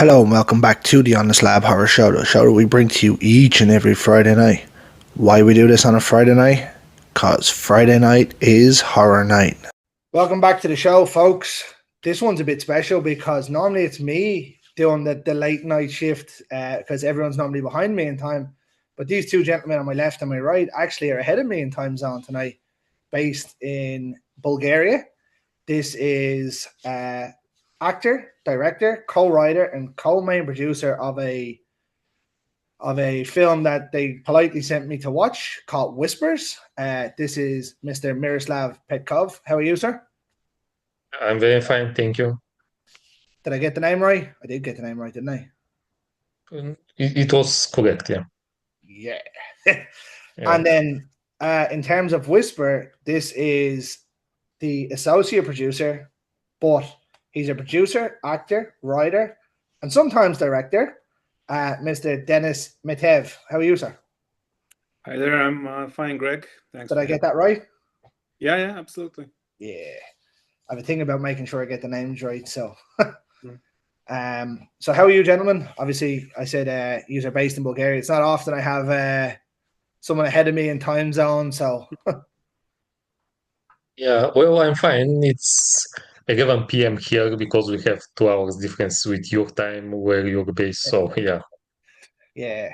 Hello and welcome back to the Honest Lab Horror Show, the show that we bring to you each and every Friday night. Why we do this on a Friday night? Because Friday night is horror night. Welcome back to the show, folks. This one's a bit special because normally it's me doing the late night shift because everyone's normally behind me in time. But these two gentlemen on my left and my right actually are ahead of me in time zone tonight, based in Bulgaria. This is actor, director, co-writer, and co-main producer of a film that they politely sent me to watch called Whispers. This is Mr. Miroslav Petkov. How are you, sir? I'm very fine, thank you. Did I get the name right? I did get the name right, didn't I? It was correct, yeah. Yeah. Yeah. And then in terms of Whisper, this is the associate producer, but he's a producer, actor, writer, and sometimes director. Mr. Denis Metev. How are you, sir? Hi there, I'm fine, Greg. Thanks. Did I get that right? Yeah, absolutely. Yeah. I have a thing about making sure I get the names right. So, Mm. so how are you, gentlemen? Obviously, I said you are based in Bulgaria. It's not often I have someone ahead of me in time zone. So, Yeah, well, I'm fine. It's 11 p.m. here because we have 2 hours difference with your time where you're based. So, yeah. yeah,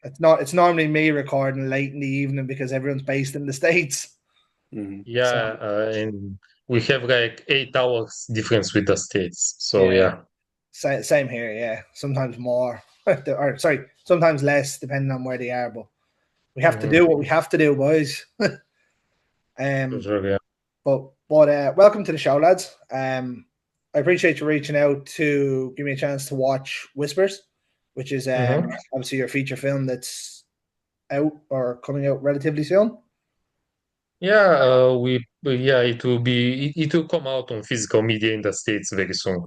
it's normally me recording late in the evening because everyone's based in the States. Mhm. Yeah, and we have like 8 hours difference with the States. So, Yeah, yeah. same here. Yeah, sometimes more, or sorry, sometimes less, depending on where they are. But we have to Mhm. do what we have to do, boys. Sure, yeah. But welcome to the show, lads. I appreciate you reaching out to give me a chance to watch Whispers, which is Mhm. obviously your feature film that's out or coming out relatively soon. Yeah, yeah, it will come out on physical media in the States very soon.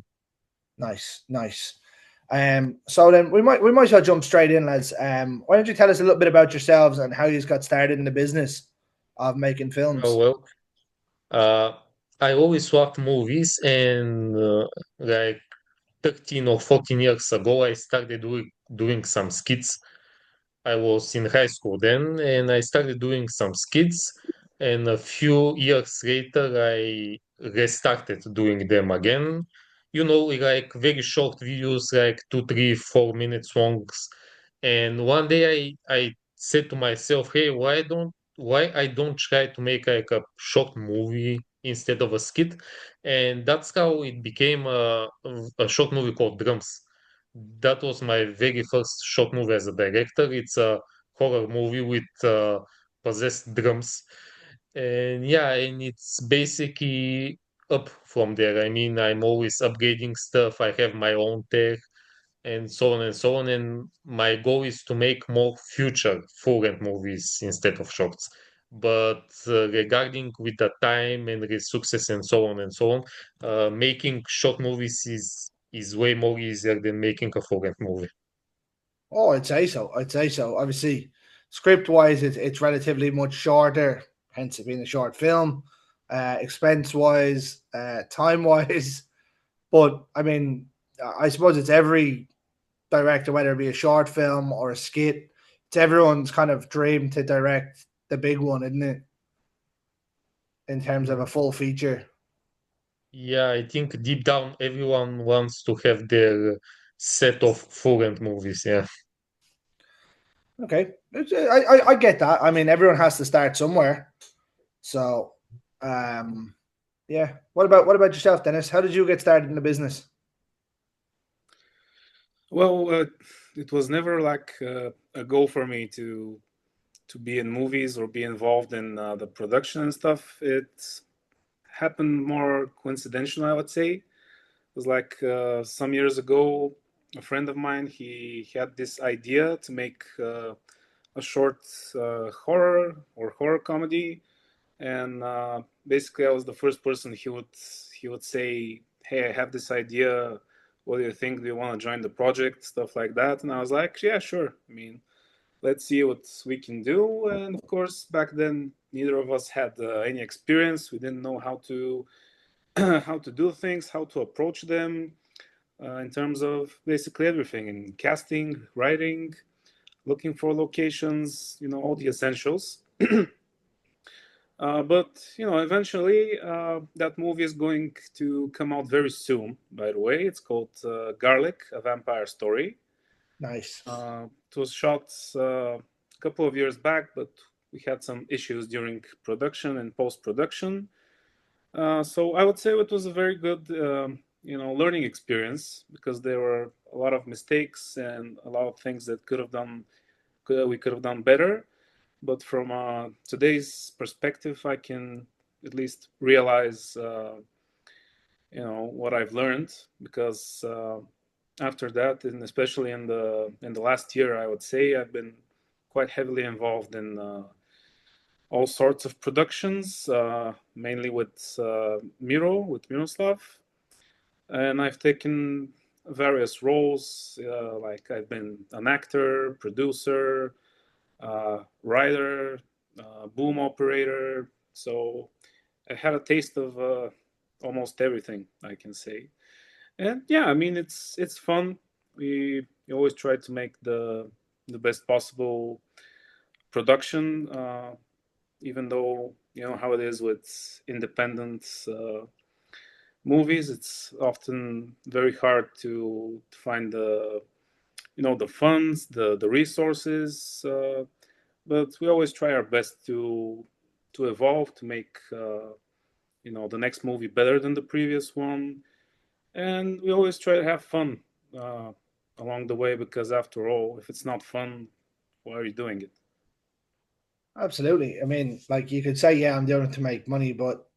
Nice, nice. So then we might as well jump straight in, lads. Why don't you tell us a little bit about yourselves and how you got started in the business of making Oh, films? well, uh, I always loved movies and like 13 or 14 years ago, I started doing some skits. I was in high school then, and I started doing some skits. And a few years later, I restarted doing them again. You know, like very short videos, like 2, 3, 4 minutes longs. And one day I said to myself, hey, why I don't try to make like a short movie instead of a skit? And that's how it became a short movie called Drums. That was my very first short movie as a director. It's a horror movie with possessed drums. And yeah, and it's basically up from there. I mean, I'm always upgrading stuff. I have my own tech and so on and so on. And my goal is to make more future full-length movies instead of shorts. But regarding with the time and resources and so on and so on, making short movies is way more easier than making a full-length movie. Oh, I'd say so. I'd say so. Obviously, script wise, it's relatively much shorter, hence it being a short film. Expense wise, time wise, but I mean, I suppose it's every director, whether it be a short film or a skit, it's everyone's kind of dream to direct the big one, isn't it? In terms of a full feature. Yeah, I think deep down everyone wants to have their set of full-length movies. Yeah. Okay, I get that. I mean, everyone has to start somewhere. So, um, yeah. What about yourself, Dennis? How did you get started in the business? Well, it was never like a goal for me to be in movies or be involved in the production and stuff. It happened more coincidental, I would say. It was like some years ago, a friend of mine he had this idea to make a short horror or horror comedy, and basically I was the first person he would say, hey, I have this idea, what do you think, do you want to join the project, stuff like that. And I was like, yeah, sure, I mean, let's see what we can do. And of course, back then neither of us had any experience. We didn't know how to how to do things, how to approach them. in terms of basically everything in casting, writing, looking for locations, all the essentials. But eventually, that movie is going to come out very soon. By the way, it's called Garlic: A Vampire Story. Nice. It was shot a couple of years back, but we had some issues during production and post-production. So I would say it was a very good, learning experience, because there were a lot of mistakes and a lot of things that we could have done better. But from today's perspective, I can at least realize, what I've learned, because after that, and especially in the last year, I would say I've been quite heavily involved in all sorts of productions, mainly with Miroslav, and I've taken various roles, like I've been an actor, producer, writer, boom operator. So I had a taste of almost everything, I can say. And yeah, I mean, it's fun. We always try to make the best possible production, even though how it is with independent movies. It's often very hard to find the funds, the resources. But we always try our best to evolve, to make the next movie better than the previous one, and we always try to have fun along the way, because after all, if it's not fun, why are you doing it? Absolutely. I mean, like you could say, yeah, I'm doing it to make money, but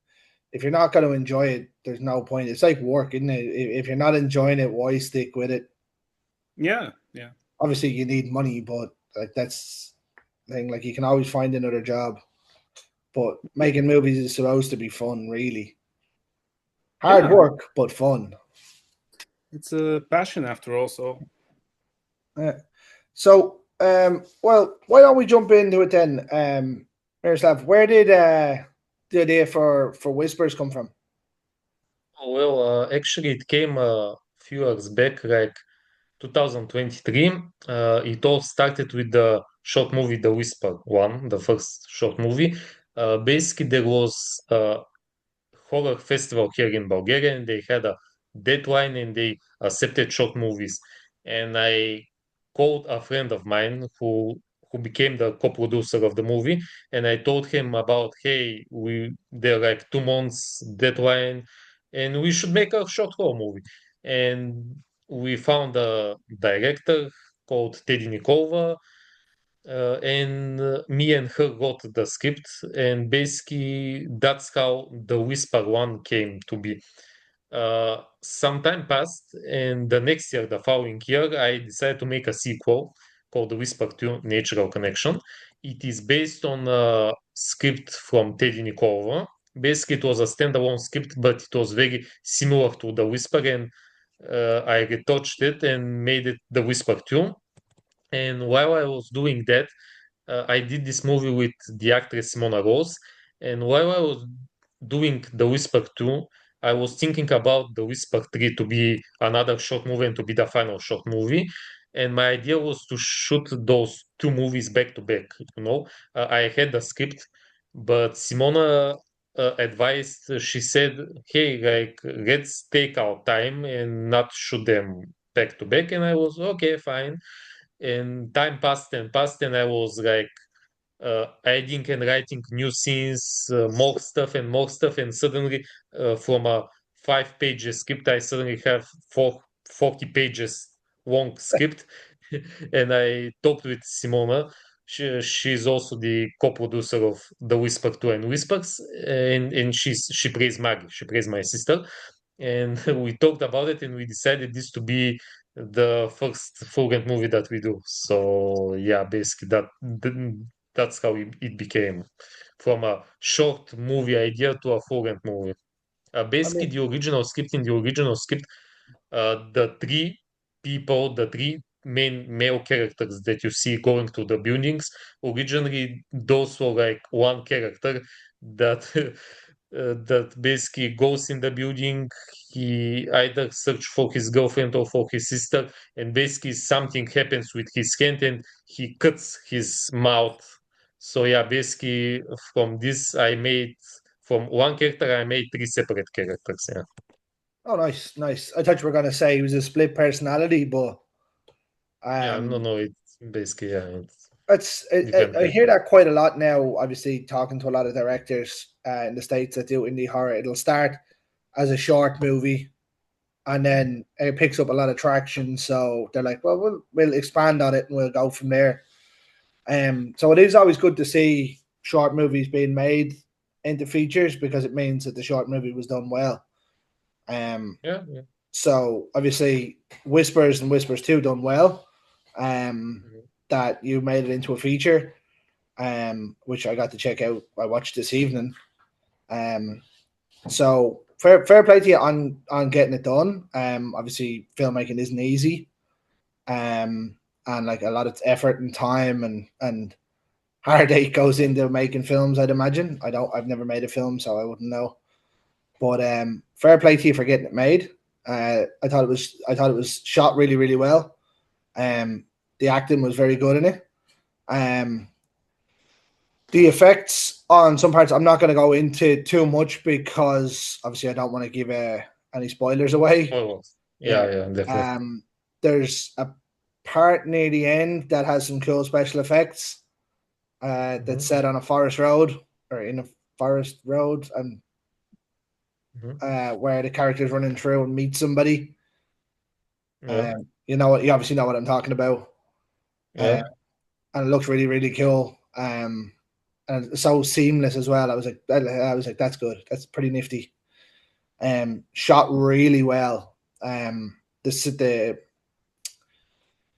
if you're not going to enjoy it, there's no point. It's like work, isn't it? If you're not enjoying it, why stick with it? Yeah, yeah. Obviously, you need money, but like that's the thing. Like you can always find another job, but making movies is supposed to be fun, really. Hard Yeah, work, but fun. it's a passion after all. So Yeah. So, well, why don't we jump into it then? Miroslav, where did the idea for Whispers come from? Well, actually, it came a few years back, like 2023. It all started with the short movie The Whisper one, the first short movie. Basically, there was horror festival here in Bulgaria, and they had a deadline and they accepted short movies. And I called a friend of mine who became the co-producer of the movie, and I told him about, hey, we they're like 2 months deadline, and we should make a short horror movie. And we found a director called Teddy Nikolova, and me and her wrote the script, and basically that's how the Whisper one came to be. Some time passed, and the next year, the following year, I decided to make a sequel called The Whisper 2 Natural Connection. It is based on a script from Teddy Nikolova. Basically, it was a standalone script, but it was very similar to The Whisper, and I retouched it and made it The Whisper 2. And while I was doing that, I did this movie with the actress Mona Rose. And while I was doing The Whisper 2, I was thinking about The Whisper 3 to be another short movie and to be the final short movie. And my idea was to shoot those two movies back to back. I had the script, but Simona advised, she said, hey, like, let's take our time and not shoot them back to back. And I was, okay, fine. And time passed and passed, and I was like adding and writing new scenes, more stuff and more stuff, and suddenly from a 5 pages script, I suddenly have 40 pages long script. And I talked with Simona. She's also the co-producer of The Whisper 2 and Whispers, and she plays Maggie. She plays my sister, and we talked about it, and we decided this to be the first full length movie that we do. So yeah, basically that's how it became, from a short movie idea to a full length movie. I Basically, mean, the original script, in the original script, the three people, the three main male characters that you see going to the buildings, originally those were like one character that that basically goes in the building. He either search for his girlfriend or for his sister, and basically something happens with his hand, and he cuts his mouth. So yeah, basically from this I made from one character I made three separate characters. Yeah. Oh, nice, nice. I thought you were gonna say he was a split personality, but Yeah, no, um, no, it's basically yeah, it's it's different I hear characters. that quite a lot now. Obviously, talking to a lot of directors in the states that do indie horror, it'll start as a short movie, and then it picks up a lot of traction. So they're like, well, we'll expand on it and we'll go from there. So it is always good to see short movies being made into features because it means that the short movie was done well. Um, Yeah, yeah. so obviously, Whispers and Whispers Two done well. Mhm. That you made it into a feature, which I got to check out. I watched this evening. Um, so fair play to you on getting it done. Obviously, filmmaking isn't easy. And like a lot of effort and time and heartache goes into making films. I'd imagine. I've never made a film, so I wouldn't know. But fair play to you for getting it made. I thought it was shot really really well. The acting was very good in it. Um, the effects on some parts I'm not going to go into too much because obviously I don't want to give any spoilers away. Spoilers. Yeah. Yeah, yeah, definitely. There's a part near the end that has some cool special effects. That's Hmm. set on a forest road or in a forest road, and Hmm. where the character's running through and meet somebody. Yeah, You obviously know what I'm talking about, uh, yeah, and it looks really, really cool. And it's so seamless as well. I was like, that's good. That's pretty nifty. Shot really well.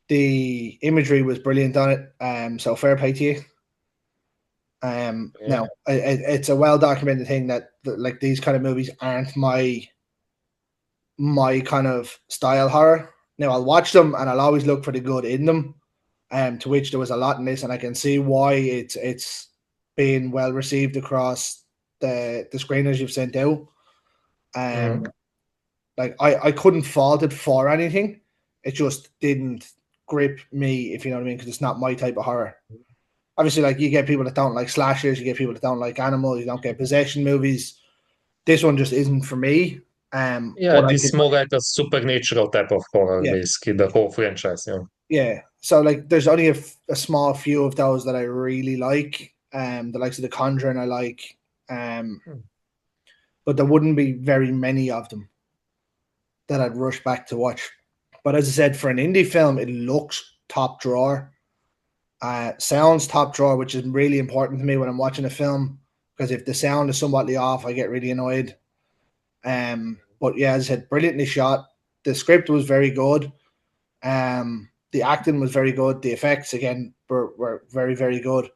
The imagery was brilliant on it. So fair play to you. yeah. Now it's a well documented thing that like these kind of movies aren't my kind of style horror. Now I'll watch them and I'll always look for the good in them. To which there was a lot in this, and I can see why it's being well received across the screeners you've sent out. Um, Mhm. like I couldn't fault it for anything. It just didn't grip me, if you know what I mean, because it's not my type of horror. Obviously, like you get people that don't like slashers, you get people that don't like animals, you don't get possession movies. This one just isn't for me. Yeah, But I this can, is more like a supernatural type of horror, yeah, basically, the whole franchise, yeah. yeah. So like, there's only a small few of those that I really like. The likes of The Conjuring, I like. Um, Hmm. but there wouldn't be very many of them that I'd rush back to watch. But as I said, for an indie film, it looks top drawer. Sounds top drawer, which is really important to me when I'm watching a film because if the sound is somewhat off, I get really annoyed. But yeah, as I said, brilliantly shot. The script was very good. The acting was very good. The effects again were very very good.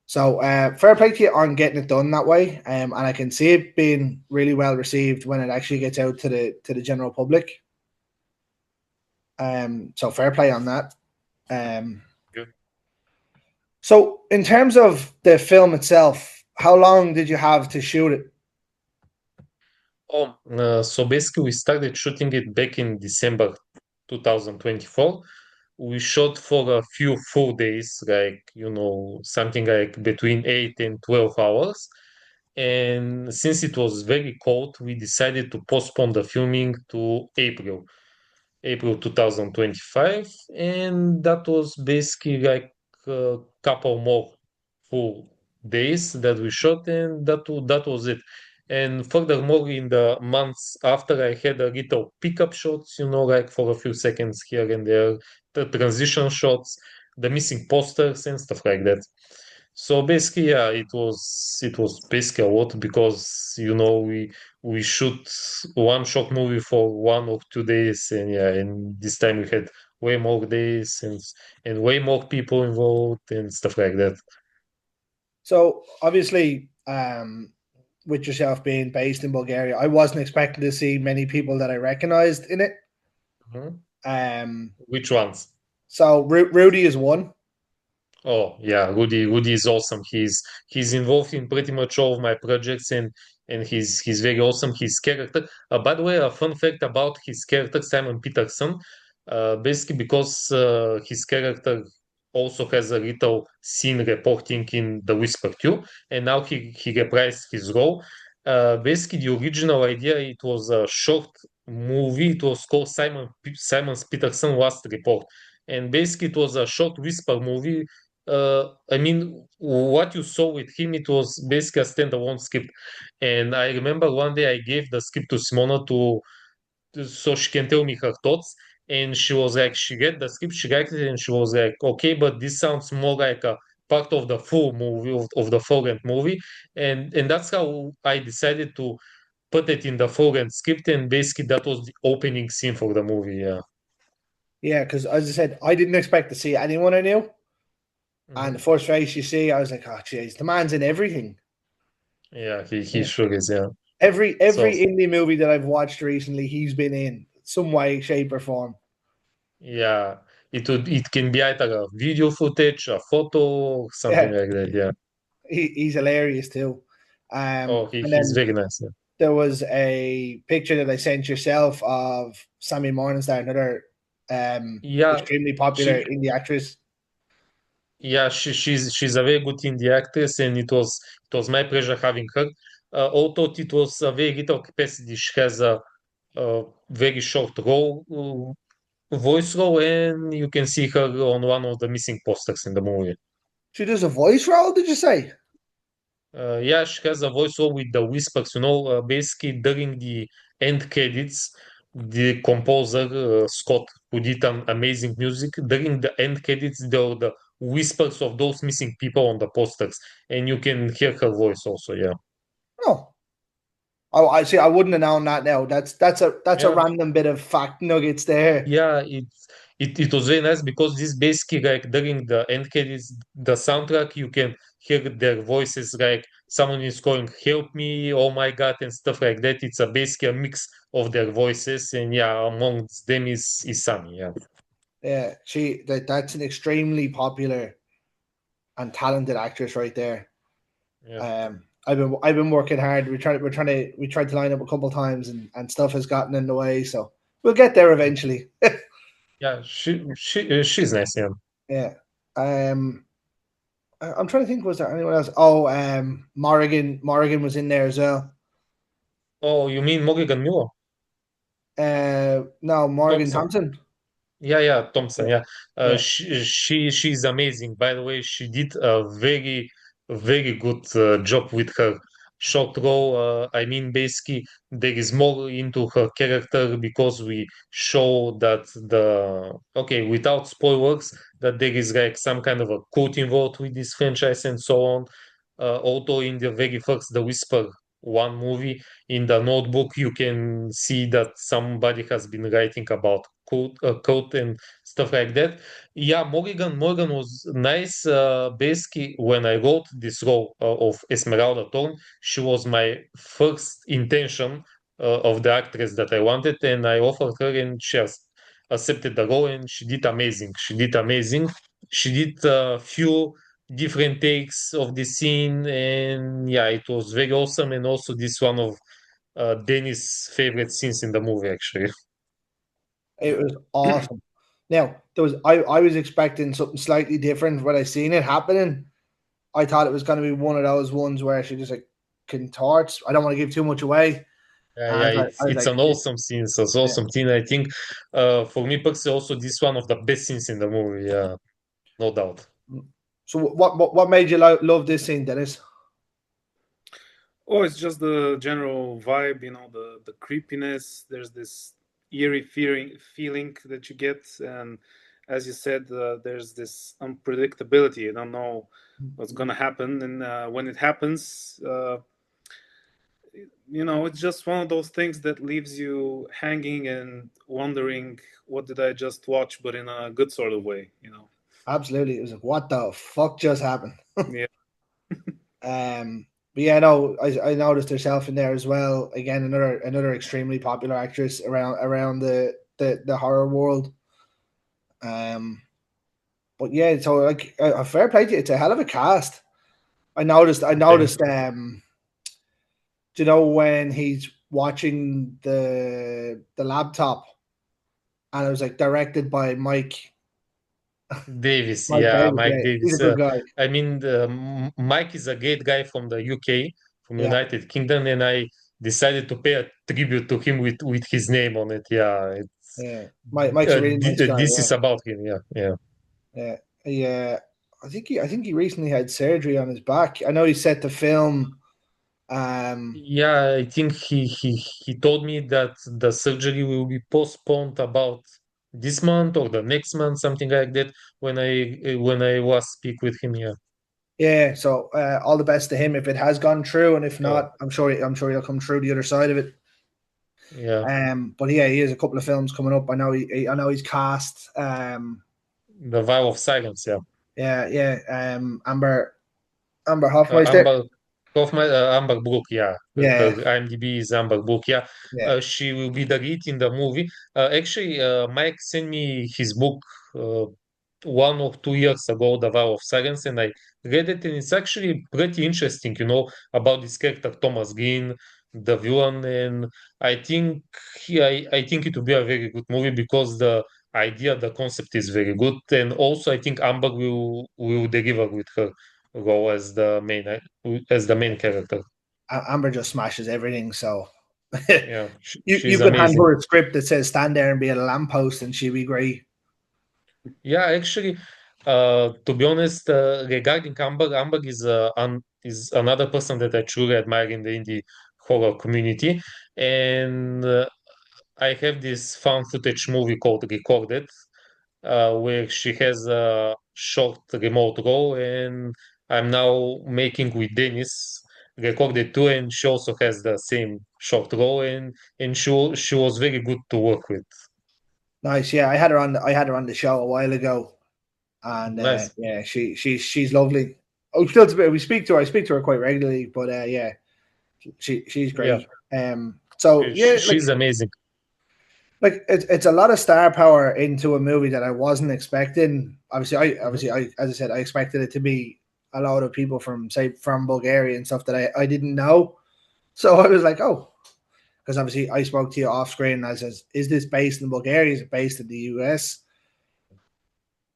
So fair play to you on getting it done that way. And I can see it being really well received when it actually gets out to the general public. So fair play on that. Um, Good. so in terms of the film itself, how long did you have to shoot it? So basically, we started shooting it back in December 2024. We shot for a few full days, like, something like between 8 and 12 hours. And since it was very cold, we decided to postpone the filming to April 2025, and that was basically like a couple more full days that we shot, and that was it. And furthermore, in the months after, I had a little pickup shots, like for a few seconds here and there, the transition shots, the missing posters and stuff like that. So basically, yeah, it was basically a lot because we shoot one short movie for 1 or 2 days, and yeah, and this time we had way more days and way more people involved and stuff like that. So obviously, with yourself being based in Bulgaria, I wasn't expecting to see many people that I recognized in it. Mhm. Um, Which ones? so Rudy is one. Oh yeah, Rudy is awesome. He's involved in pretty much all of my projects, and he's very awesome. His character. By the way, a fun fact about his character, Simon Peterson, basically because his character also has a little scene reporting in The Whisper too, and now he reprised his role. Basically, the original idea, it was a short movie. It was called Simon Peterson Last Report, and basically it was a short whisper movie. I mean, what you saw with him, it was basically a standalone script. And I remember one day I gave the script to Simona so she can tell me her thoughts. And she was like, she read the script, she liked it, and she was like, okay, but this sounds more like a part of the full movie of the full length movie. And that's how I decided to put it in the full length script. And basically that was the opening scene for the movie. Yeah. Yeah, because as I said, I didn't expect to see anyone I knew. And the Mhm. first face you see, I was like, oh, jeez, the man's in everything. Yeah, he Yeah. sure is. Yeah. Every So indie movie that I've watched recently, he's been in some way, shape, or form. yeah, it can be either a video footage, a photo, something Yeah, like that. Yeah. he's hilarious too. Oh, And he's then very nice. Yeah. there was a picture that I sent yourself of Sammy Morningstar, another Yeah, extremely popular she indie actress. she's a very good indie actress, and it was my pleasure having her. Although it was a very little capacity, she has a very short voice role, and you can see her on one of the missing posters in the movie. She does a voice role, did you say? Yeah, she has a voiceover with the whispers. Basically during the end credits, the composer Scott, who did an amazing music, during the end credits, there were the whispers of those missing people on the posters, and you can hear her voice also. Yeah, No. Oh, I see. I wouldn't have known that now. That's a yeah, random bit of fact nuggets there. yeah. It was very nice because this basically like during the end credits, the soundtrack you can hear their voices like someone is calling "Help me," "Oh my God," and stuff like that. It's a basically a mix of their voices, and yeah, amongst them is Sunny. Yeah, Yeah, that's an extremely popular and talented actress right there. yeah, I've been working hard. We tried to line up a couple times and stuff has gotten in the way. So we'll get there eventually. yeah. She's nice. Yeah. Yeah. Um, I'm trying to think. Was there anyone else? Oh, Morrigan. Morrigan was in there as well. Oh, you mean Morgan Miller? No, Morgan Thompson? Thompson. Yeah, Thompson. Yeah, Yeah, yeah. she's amazing. By the way, she did a very good job with her short role. I mean, basically, there is more into her character because we show that without spoilers, that there is like some kind of a cult involved with this franchise and so on. Although in the very first The Whisper one movie, in the notebook you can see that somebody has been writing about code and stuff like that. Yeah, Morgan was nice. Basically, when I wrote this role of Esmeralda Thorne, she was my first intention of the actress that I wanted, and I offered her, and she has accepted the role, and she did amazing. She did a few different takes of the scene, and yeah, it was very awesome. And also, this one of Denis' favorite scenes in the movie, actually. It was awesome. Now I was expecting something slightly different when I seen it happening. I thought it was going to be one of those ones where she just like contorts. I don't want to give too much away. Yeah, And it's I was it's like, an awesome scene. It's an yeah. awesome scene. I think, for me personally, also this one of the best scenes in the movie. Yeah, no doubt. So what made you love this scene, Dennis? Oh, it's just the general vibe, the creepiness. There's this eerie feeling that you get, and as you said, there's this unpredictability. You don't know what's gonna happen, and when it happens, it's just one of those things that leaves you hanging and wondering, what did I just watch, but in a good sort of way. Absolutely, it was like, what the fuck just happened? Yeah. But yeah, no, I noticed herself in there as well. Again, another extremely popular actress around the horror world. Um, but yeah, so like a fair play to you. It's a hell of a cast. I noticed. I noticed. Do you know when he's watching the laptop and it was like directed by Davis, Mike yeah, Davis? Mike Yeah, he's a Davis. good guy. I mean, Mike is a great guy from the UK, from Yeah, United Kingdom, and I decided to pay a tribute to him with his name on it. Yeah, it's yeah. Mike's a really nice guy. this Yeah, is about him. Yeah, yeah. yeah, yeah. I think he recently had surgery on his back. I know he's set to film. Yeah, I think he told me that the surgery will be postponed about this month or the next month, something like that. When I was speak with him, yeah, Yeah, so all the best to him if it has gone through, and if oh, not, I'm sure he'll come through the other side of it. yeah, But yeah, he has a couple of films coming up. I know he's cast. the vow of silence, yeah. Yeah, yeah. Amber Hoffmeister. Amber Amber Brook, yeah. Her Yeah, IMDb is Amber Brook, yeah. yeah. She will be the lead in the movie. Actually, Mike sent me his book uh, 1 or 2 years ago, The Vow of Silence, and I read it, and it's actually pretty interesting, about this character Thomas Green, the villain, and I think I think it will be a very good movie because the concept is very good, and also I think Amber will deliver with her role as the main character. Amber just smashes everything. So Yeah, you she's could hand amazing. her a script that says stand there and be at a lamppost, and she'd be great. Yeah, actually, to be honest, regarding Amber is another person that I truly admire in the indie horror community, and I have this found footage movie called Recorded, where she has a short remote role, and I'm now making with Denis Recorded too, and she also has the same short role, and she was very good to work with. Nice. Yeah, I had her on the show a while ago, and Nice. yeah, she's lovely. Oh, still to be, we speak to her. I speak to her quite regularly, but yeah, she's Yeah, great. So yeah, she's amazing. like it's a lot of star power into a movie that I wasn't expecting. Mhm. As I said, I expected it to be a lot of people from say from Bulgaria and stuff that I didn't know. So I was like, oh, because obviously I spoke to you off screen and I says, is this based in Bulgaria? Is it based in the US?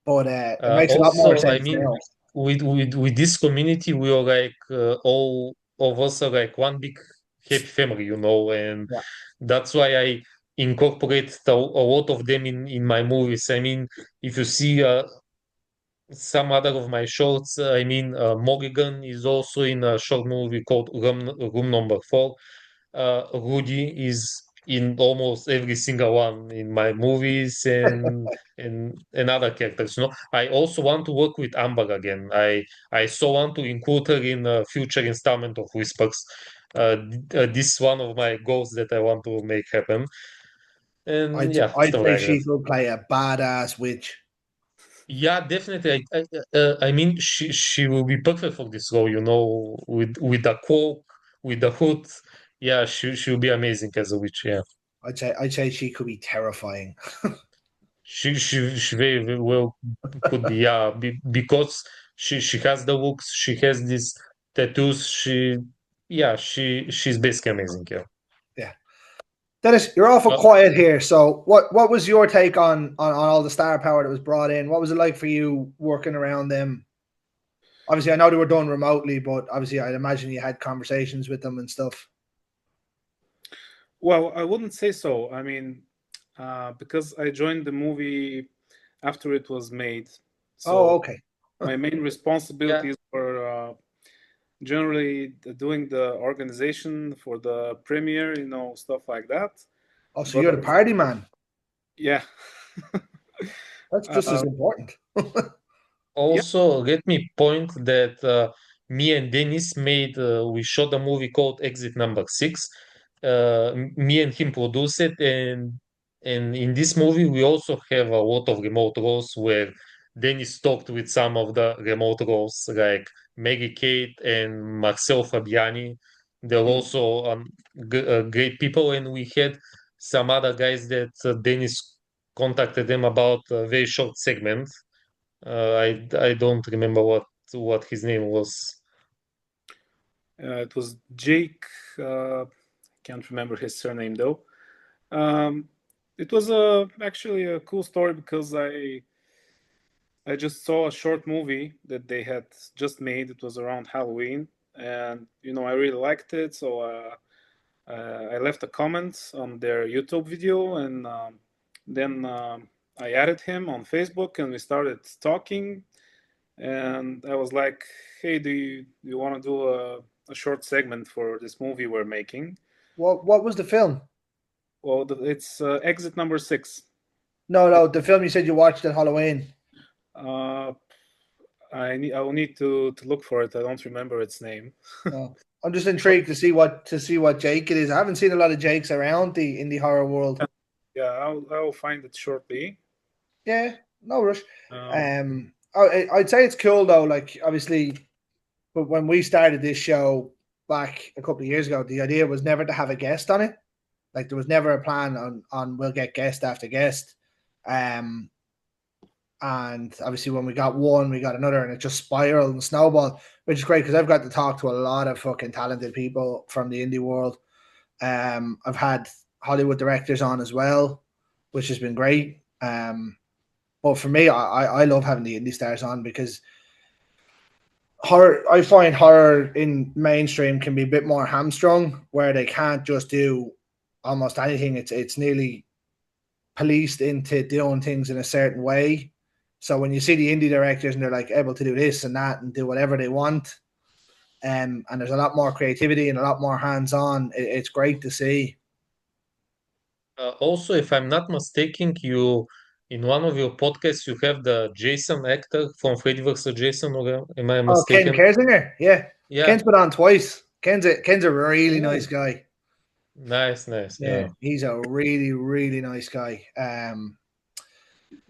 But it makes a lot more Also, I sense mean, now. with this community, we are like all of us are like one big happy family, and Yeah, that's why I incorporate a lot of them in my movies. I mean, if you see some other of my shorts, I mean, Morrigan is also in a short movie called Room Number Four. Rudy is in almost every single one in my movies and other characters. I also want to work with Amber again. I so want to include her in a future installment of Whispers. This is one of my goals that I want to make happen. And yeah, I'd stuff say like that. she could play a badass witch. Yeah, definitely. I mean, she will be perfect for this role. With the cloak, with the hood. Yeah, she'll be amazing as a witch. Yeah. I'd say she could be terrifying. She very, very well could be, yeah, because she has the looks, she has these tattoos, she's basically amazing, yeah. Yeah. Dennis, you're awful Well, quiet here. So, what was your take on all the star power that was brought in? What was it like for you working around them? Obviously, I know they were done remotely, but obviously, I'd imagine you had conversations with them and stuff. Well, I wouldn't say so. I mean, because I joined the movie after it was made, Oh, so okay. my main yeah, responsibilities were generally doing the organization for the premiere, stuff like that. Oh, so But you're the party man. yeah, That's just as uh, important. yeah, also let me point that me and Dennis we shot a movie called Exit Number Six. Me and him produced it, and in this movie we also have a lot of remote roles where Dennis talked with some of the remote roles like Maggie Kate and Marcel Fabiani. They're Mm. also great people, and we had some other guys that Dennis contacted them about a very short segment I don't remember what his name was. It was Jake. Can't remember his surname though. It was actually a cool story because I just saw a short movie that they had just made. It was around Halloween, and I really liked it. So I left a comment on their YouTube video, and then I added him on Facebook, and we started talking. And I was like, "Hey, do you want to do a short segment for this movie we're making?" What was the film? Well, it's exit number 6. No, the film you said you watched at Halloween. Uh, I will need to look for it. I don't remember its name. Oh, I'm just intrigued to see what Jake it is. I haven't seen a lot of Jakes around in the horror world. Yeah, I'll find it shortly. Yeah, no rush. Um, I'd say it's cool though. Like obviously, but when we started this show back a couple of years ago, the idea was never to have a guest on it. Like there was never a plan on we'll get guest after guest. And obviously when we got one, we got another, and it just spiraled and snowballed, which is great because I've got to talk to a lot of fucking talented people from the indie world. I've had Hollywood directors on as well, which has been great. But for me, I love having the indie stars on because horror. I find horror in mainstream can be a bit more hamstrung, where they can't just do almost anything. It's nearly policed into doing things in a certain way. So when you see the indie directors and they're like able to do this and that and do whatever they want, and there's a lot more creativity and a lot more hands-on, it's great to see. Also, if I'm not mistaken, you in one of your podcasts you have the Jason actor from Freddy vs. Jason, or am I Oh, Ken mistaken? Kersinger, yeah, Ken's Yeah. been on twice. Ken's a really nice Oh, guy. nice. Yeah, Yeah. he's a really nice guy.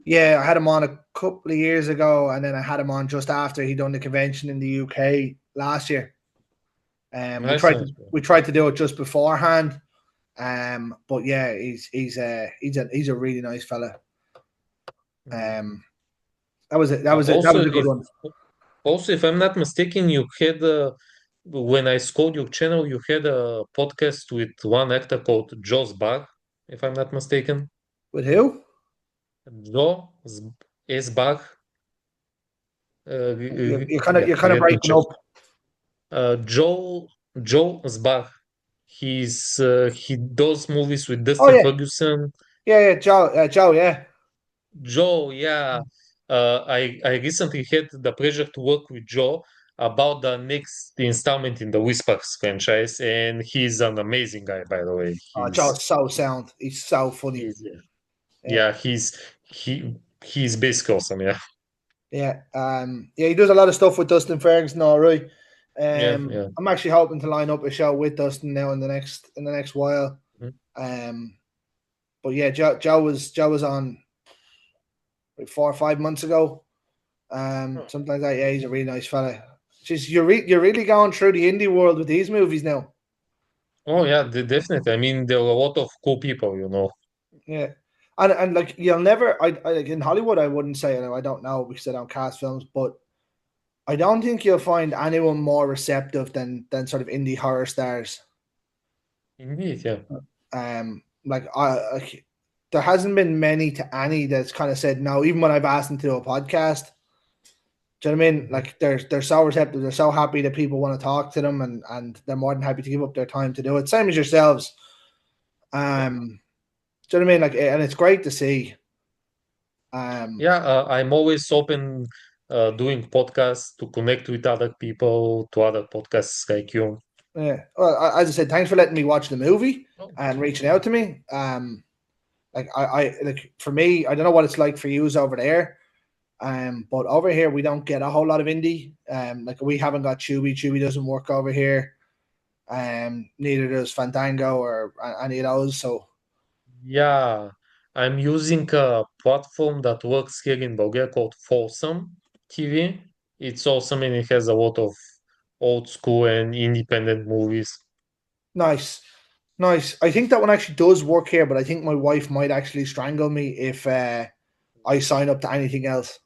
Yeah, I had him on a couple of years ago, and then I had him on just after he done the convention in the UK last year. We Nice. tried to do it just beforehand. But yeah, he's a really nice fella. That was it. That was Also, a good one. if I'm not mistaken, you had when I scrolled your channel, you had a podcast with one actor called Joe Bach, if I'm not mistaken. With who? Joe S. Bach. You're Yeah, you're I kind of have to breaking check. up. Joe Zbach. He does movies with Oh Dustin yeah, Ferguson. Joe, yeah. Joe, yeah. I recently had the pleasure to work with Joe about the next installment in the Whispers franchise, and he's an amazing guy, by the way. Joe's so sound. He's so funny. He's Yeah, yeah, he's basically awesome. Yeah, yeah. Yeah, he does a lot of stuff with Dustin Ferguson. All right. yeah. I'm actually hoping to line up a show with Dustin now in the next while. Mhm. But yeah, Joe was on like 4 or 5 months ago. Something like that. Yeah, he's a really nice fella. Just you're really going through the indie world with these movies now. Oh yeah, definitely. I mean, there are a lot of cool people. Yeah, and like you'll never. I like in Hollywood. I wouldn't say. I don't know because I don't cast films, but I don't think you'll find anyone more receptive than sort of indie horror stars. Indeed, yeah. Like there hasn't been many to any that's kind of said no. Even when I've asked them to do a podcast, do you know what I mean? Mhm. Like they're so receptive. They're so happy that people want to talk to them, and they're more than happy to give up their time to do it. Same as yourselves. Do you know what I mean? Like, and it's great to see. Yeah, I'm always open doing podcasts to connect with other people, to other podcasts like you. Yeah. Well, as I said, thanks for letting me watch the movie Oh, and reaching out to me. Like I like for me, I don't know what it's like for yous over there. But over here we don't get a whole lot of indie. Like we haven't got Chewy. Chewy doesn't work over here. Neither does Fandango or any of those. So yeah, I'm using a platform that works here in Bulgaria called Folsom TV. It's awesome and it has a lot of old school and independent movies. nice, nice. I think that one actually does work here, but I think my wife might actually strangle me if I sign up to anything else.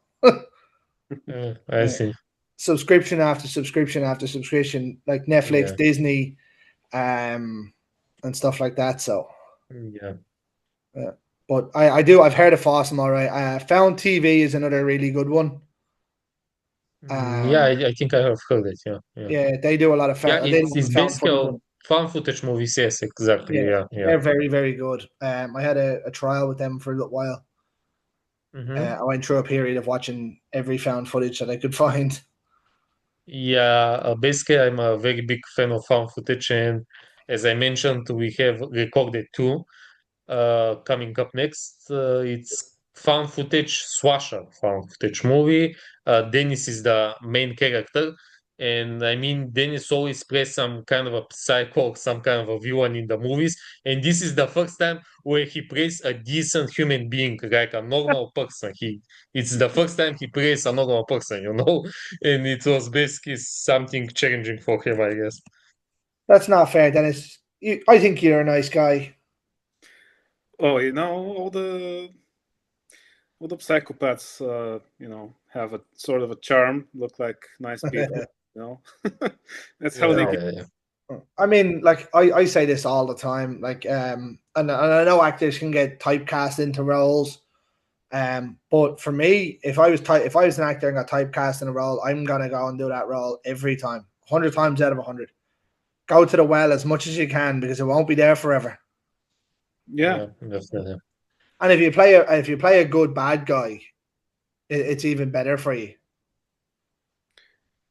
I Yeah. see. Subscription after subscription after subscription, like Netflix, Yeah, Disney, um, and stuff like that. So, yeah. yeah. But I've heard of Fawsome, all right. Found TV is another really good one. Yeah, Um, I think I have heard it. Yeah, yeah. yeah, they do a lot of Yeah, they it's do found basically footage a one. found footage movies. Yes, exactly. Yeah, Yeah, yeah. they're very, very good. I had a trial with them for a little while. Mm-hmm. I went through a period of watching every found footage that I could find. Yeah, basically, I'm a very big fan of found footage, and as I mentioned, we have recorded two. Coming up next, it's found footage, Swasher found footage movie. Dennis is the main character, and I mean, Dennis always plays some kind of a psycho, some kind of a villain in the movies, and this is the first time where he plays a decent human being, like a normal person. It's the first time he plays a normal person, and it was basically something challenging for him, I guess. That's not fair, Dennis. I think you're a nice guy. Oh, all the psychopaths, have a sort of a charm, look like nice people. You know, that's how they Yeah, get. yeah, yeah. I mean, like I say this all the time. Like, and I know actors can get typecast into roles. But for me, if I was an actor and got typecast in a role, I'm gonna go and do that role every time, 100 times out of 100. Go to the well as much as you can because it won't be there forever. Yeah, Yeah, definitely. And if you play a good bad guy, it's even better for you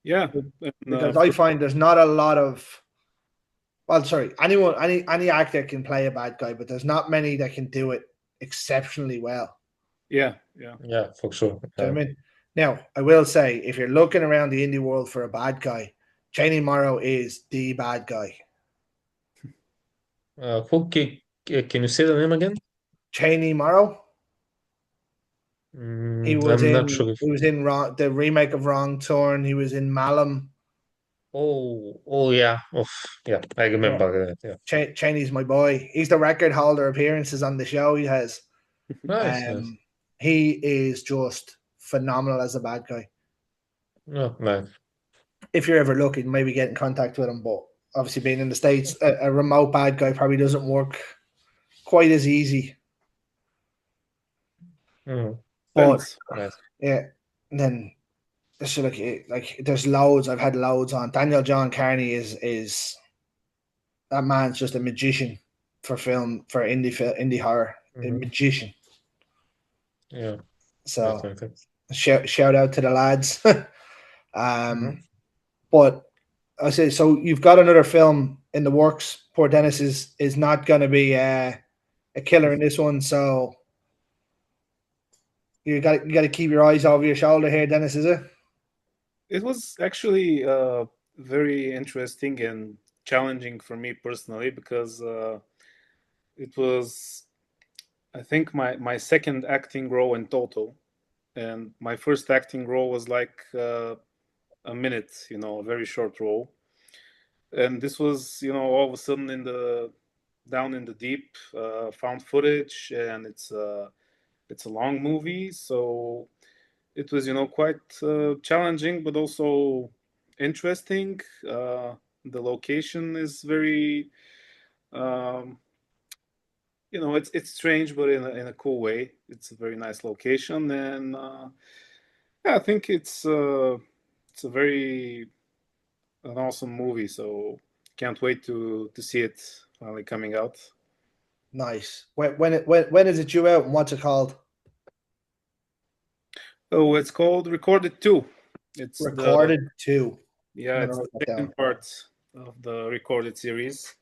yeah. And, because I for find there's not a lot of well, sorry, any actor can play a bad guy, but there's not many that can do it exceptionally well. yeah, yeah. Yeah, for sure. Do you know what I mean? Now, I will say, if you're looking around the indie world for a bad guy, Cheney Morrow is the bad guy. Can you say the name again? Cheney Morrow. I'm not sure if. He was in the remake of Wrong Turn. He was in Malum. Oh, yeah. Oh, yeah, I Yeah, remember that. Yeah. Cheney's my boy. He's the record holder appearances on the show. He has. Nice, nice. Um, he is just phenomenal as a bad guy. No, nice. If you're ever looking, maybe get in contact with him. But obviously, being in the States, a remote bad guy probably doesn't work quite as easy. Mm, But Depends. nice. yeah, and then so like there's loads. I've had loads on. Daniel John Carney is that man's just a magician for film for indie horror, a Hmm. magician. Yeah, So definitely. shout out to the lads. Hmm. um, but I say so. You've got another film in the works. Poor Dennis is not going to be a killer in this one. So you got to keep your eyes over your shoulder here, Dennis. Is it? It was actually very interesting and challenging for me personally because it was, I think, my second acting role in total, and my first acting role was like a minute, a very short role, and this was, all of a sudden in the down in the deep, found footage, and it's a long movie, so it was, quite challenging, but also interesting. The location is very, um, it's strange, but in a cool way. It's a very nice location, and yeah, I think it's a very an awesome movie. So can't wait to see it finally coming out. Nice. When is it due out and what's it called? Oh, it's called Recorded Two. It's the Recorded too. I'm Yeah, gonna it's the write that down. second part of the recorded series,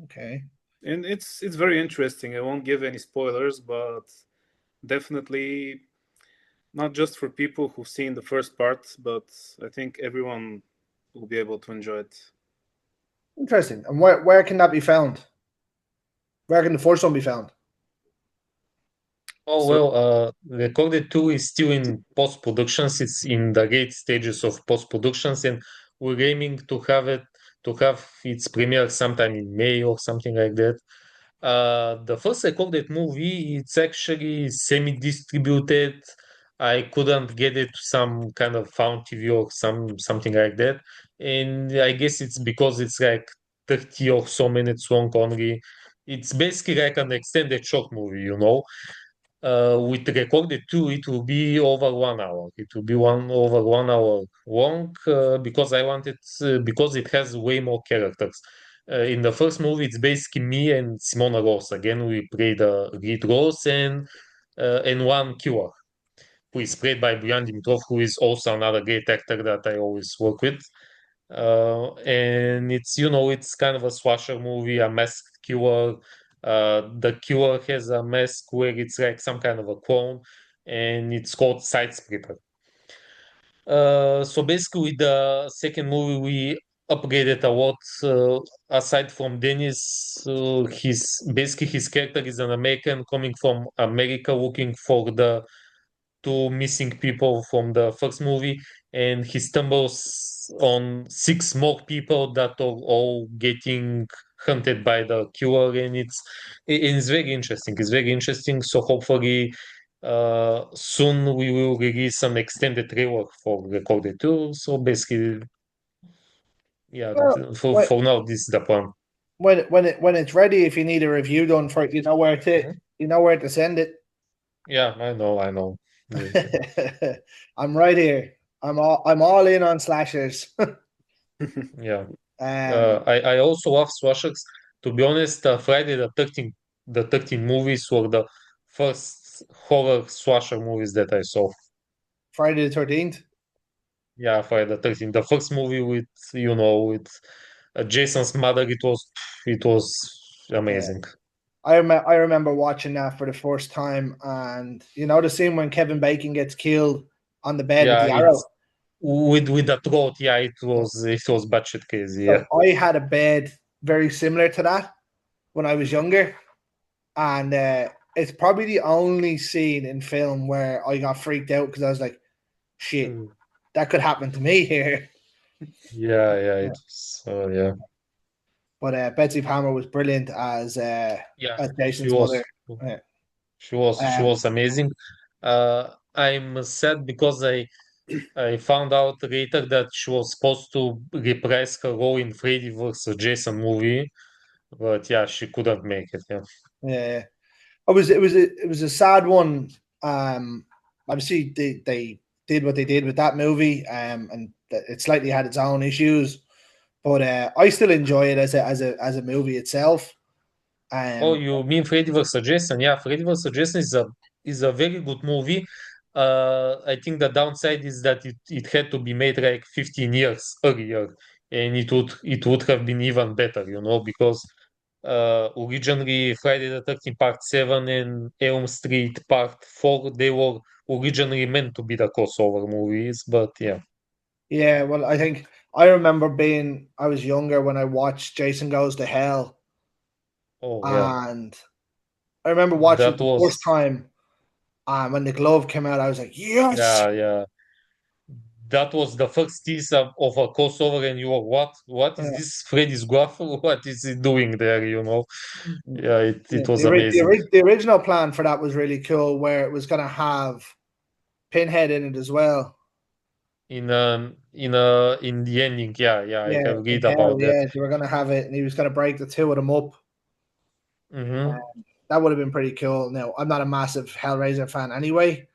Okay. and it's very interesting. I won't give any spoilers, but definitely not just for people who've seen the first part, but I think everyone will be able to enjoy it. Interesting. And where can that be found? Where can the first one be found? Oh So, well, Recorded 2 is still in post productions. It's in the late stages of post productions, and we're aiming to have its premiere sometime in May or something like that. The first Recorded movie, it's actually semi-distributed I couldn't get it to some kind of found TV or something like that. And I guess it's because it's like 30 or so minutes long only. It's basically like an extended short movie, you know. With recorded two, it will be over 1 hour. It will be one over 1 hour long because I wanted because it has way more characters. In the first movie, it's basically me and Simona Ross. Again, we play the lead roles and one killer who is played by Brian Dimitrov, who is also another great actor that I always work with. And it's it's kind of a slasher movie, a masked killer. The killer has a mask where it's like some kind of a clone, and it's called Side Splitter. So basically, the second movie we upgraded a lot. Aside from Dennis, his character is an American coming from America, looking for the two missing people from the first movie, and he stumbles on six more people that are all getting hunted by the killer, and it's very interesting. It's very interesting. So hopefully, soon we will release an extended trailer for Recorded 2. So basically, yeah, Well, for now, this is the plan. when it's ready, if you need a review done for it, Mhm. you know where to send it. Yeah, I know. I'm right here. I'm all in on slashers. Yeah. um, I also love slashers. To be honest, Friday the 13 movies were the first horror slasher movies that I saw. Friday the 13th. Yeah, Friday the 13th. The first movie with with Jason's mother. It was Yeah. amazing. I remember watching that for the first time, and the scene when Kevin Bacon gets killed on the bed with Yeah, the arrow. it's with the throat. Yeah, it was batshit crazy. Yeah. So I had a bed very similar to that when I was younger, and it's probably the only scene in film where I got freaked out because I was like, "Shit, Mm. that could happen to me here." Yeah. Yeah. It was. Yeah. But Betsy Palmer was brilliant Yeah. as She Jason's mother. was. Yeah. She Um, was amazing. I'm sad because I found out later that she was supposed to reprise her role in Freddy vs. Jason movie, but yeah, she couldn't make it. Yeah. yeah, it was a sad one. Um, Obviously they did what they did with that movie, and it slightly had its own issues, but I still enjoy it as a movie itself. Oh, Um, you mean Freddy vs. Jason? Yeah, Freddy vs. Jason is a very good movie. I think the downside is that it had to be made like 15 years earlier, and it would have been even better, because originally Friday the 13th Part 7 and Elm Street Part 4 they were originally meant to be the crossover movies, but yeah. yeah, well, I think I remember I was younger when I watched Jason Goes to Hell, Oh yeah, and I remember watching it that the first was time. When the glove came out, I was like, "Yes!" yeah. That was the first tease of a crossover, and you were, what is Uh, this Freddy's Guaff? What is he doing there? Yeah, yeah, it was amazing. the original plan for that was really cool, where it was going to have Pinhead in it as well. In the ending, yeah, I Yeah, have in read Hell, about that. yeah, they were going to have it, and he was going to break the two of them up. Hmm. That would have been pretty cool. Now, I'm not a massive Hellraiser fan anyway.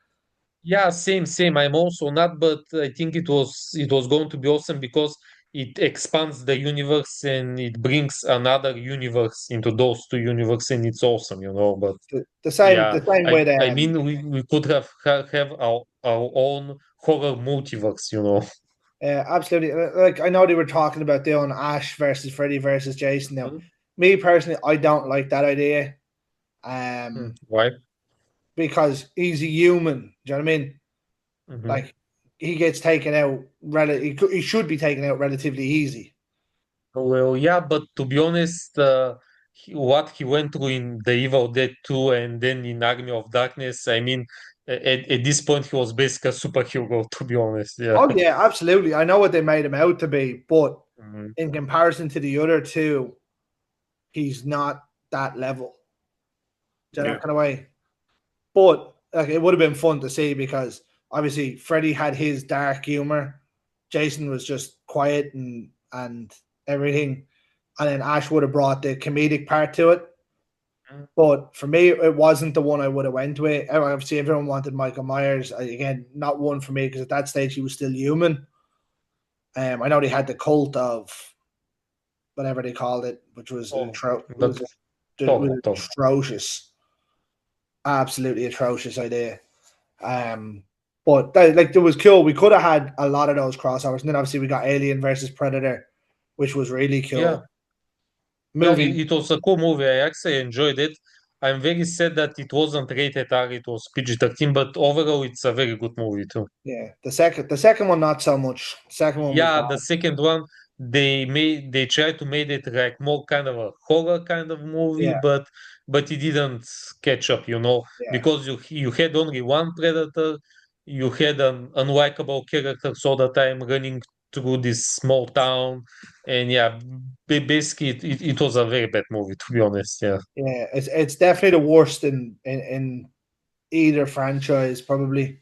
Yeah, same. I'm also not, but I think it was going to be awesome because it expands the universe and it brings another universe into those two universes, and it's awesome. But The yeah, same I with I mean we could have our own horror multiverse. absolutely. Like I know they were talking about doing Ash versus Freddy versus Jason. Now, Mhm. me personally, I don't like that idea. Why? Because he's a human. Do you know what I mean? Hmm. Like he gets taken out. He should be taken out relatively easy. Well, yeah, but to be honest, what he went through in The Evil Dead 2 and then in Army of Darkness, I mean, at this point he was basically a superhero, to be honest. Yeah. Oh yeah, absolutely. I know what they made him out to be, but Mhm. in comparison to the other two, he's not that level. Do you know Yeah. that kind of way? But like, it would have been fun to see because Obviously, Freddy had his dark humor. Jason was just quiet and everything, and then Ash would have brought the comedic part to it. But for me, it wasn't the one I would have went with. Obviously, everyone wanted Michael Myers. Again, not one for me because at that stage he was still human. I know they had the cult of whatever they called it, which was it was atrocious, absolutely atrocious idea. But it was cool. We could have had a lot of those crossovers, and then obviously we got Alien versus Predator, which was really cool. Yeah. Movie. It was a cool movie. I actually enjoyed it. I'm very sad that it wasn't rated R, it was PG-13, but overall it's a very good movie too. Yeah, the second one not so much. The second one was Yeah, bad. the second one they tried to make it like more kind of a horror kind of movie, Yeah, but it didn't catch up, yeah, because you had only one predator, you had an unlikable character all the time running through this small town, and yeah, basically it was a very bad movie to be honest. Yeah. yeah. It's definitely the worst in either franchise, probably.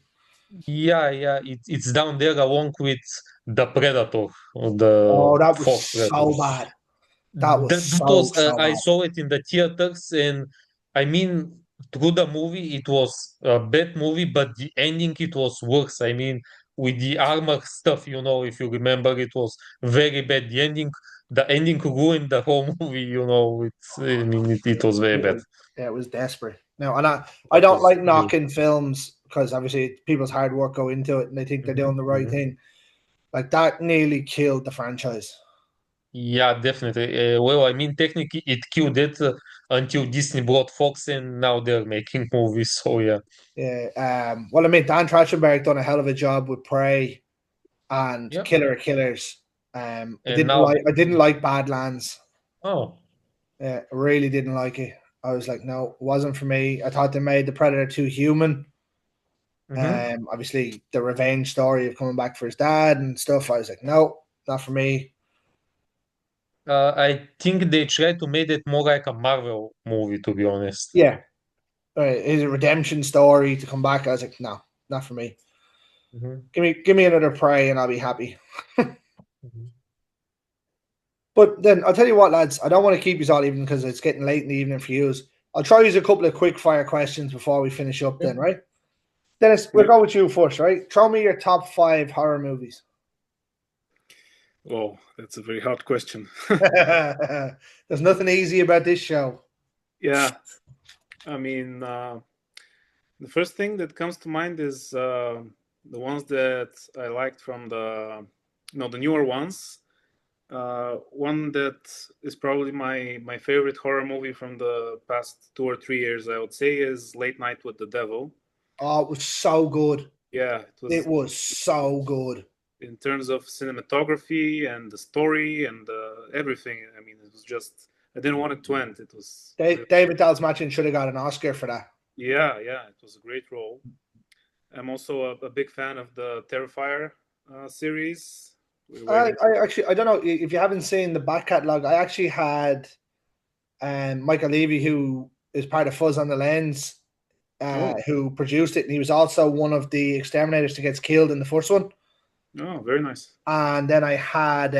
Yeah, it's down there along with the Predator, or the Oh, that was fourth Predator. so bad. That was That so was I bad. saw it in the theaters, and I mean, through the movie, it was a bad movie, but the ending it was worse. I mean, with the armor stuff, if you remember, it was very bad. The ending ruined the whole movie. I mean, it was very bad. It was desperate. No, and I It don't was like very. knocking films because obviously people's hard work go into it and they think they're Mhm, doing the right mhm. thing. Like that nearly killed the franchise. Yeah, definitely. Well, I mean, technically, it killed it until Disney bought Fox, and now they're making movies. So yeah. Yeah. Well, I mean, Dan Trachtenberg done a hell of a job with Prey and Yeah. Killer of Killers. And now, I didn't like Badlands. oh. Yeah, I really didn't like it. I was like, no, it wasn't for me. I thought they made the Predator too human. Mhm. Obviously the revenge story of coming back for his dad and stuff. I was like, no, not for me. I think they tried to make it more like a Marvel movie, to be honest. Yeah, his redemption story to come back. I was like, no, not for me. Mhm, Give me another Prey and I'll be happy. mhm. But then I'll tell you what, lads, I don't want to keep you all even because it's getting late in the evening for you. I'll try use a couple of quick fire questions before we finish up. Yeah. Then, right? Dennis, we'll go with you first, right? Throw me your top 5 horror movies. Oh, that's a very hard question. There's nothing easy about this show. Yeah, I mean, the first thing that comes to mind is the ones that I liked from the newer ones. One that is probably my favorite horror movie from the past 2 or 3 years, I would say, is Late Night with the Devil. Oh, it was so good. Yeah, It was so good. in terms of cinematography and the story and everything. I mean, it was just, I didn't want it to end. It was David Dalsmatchin should have got an Oscar for that. yeah, it was a great role. I'm also a big fan of the Terrifier series. I actually I don't know if you haven't seen the back catalog. I actually had Michael Levy, who is part of Fuzz on the Lens, who produced it, and he was also one of the exterminators that gets killed in the first one. Oh, very nice. And then I had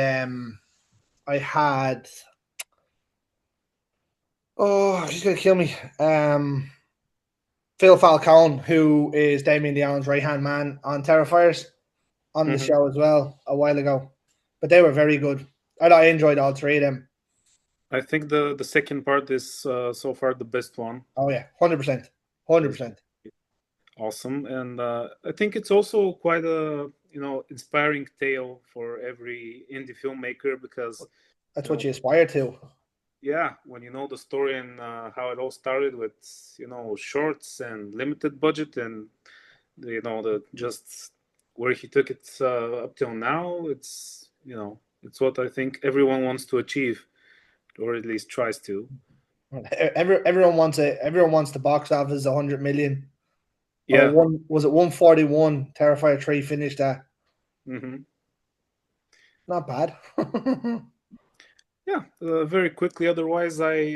oh, he's gonna kill me. Phil Falcone, who is Damien Leone's right hand man on Terrifiers, on the show as well a while ago. But they were very good. I enjoyed all three of them. I think the second part is so far the best one. Oh yeah, 100%, 100%. Awesome, and I think it's also quite a inspiring tale for every indie filmmaker because that's what you aspire to. Yeah, when you know the story and how it all started with shorts and limited budget and the just where he took it up till now, it's what I think everyone wants to achieve, or at least tries to. Everyone wants it. Everyone wants the box office 100 million. Yeah. Was it 141? Terrifier 3 finished that. Mm-hmm. Not bad. Yeah, very quickly. Otherwise, I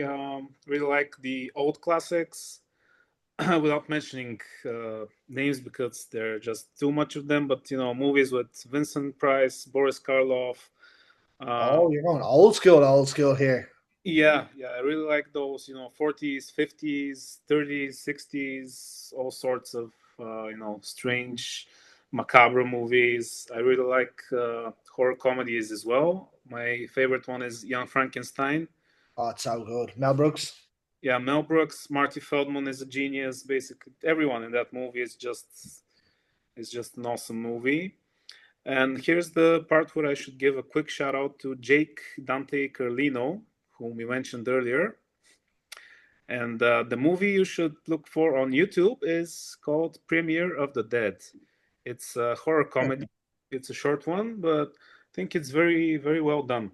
really like the old classics. without mentioning names because there are just too much of them. But movies with Vincent Price, Boris Karloff. Oh, you're going old school here. Yeah, I really like those. 40s, 50s, 30s, 60s, all sorts of strange, macabre movies. I really like horror comedies as well. My favorite one is Young Frankenstein. Oh, it's so good. Mel Brooks. Yeah, Mel Brooks, Marty Feldman is a genius. Basically, everyone in that movie is just an awesome movie. And here's the part where I should give a quick shout out to Jake Dante Carlino, whom we mentioned earlier. And the movie you should look for on YouTube is called Premiere of the Dead. It's a horror comedy. It's a short one, but I think it's very, very well done.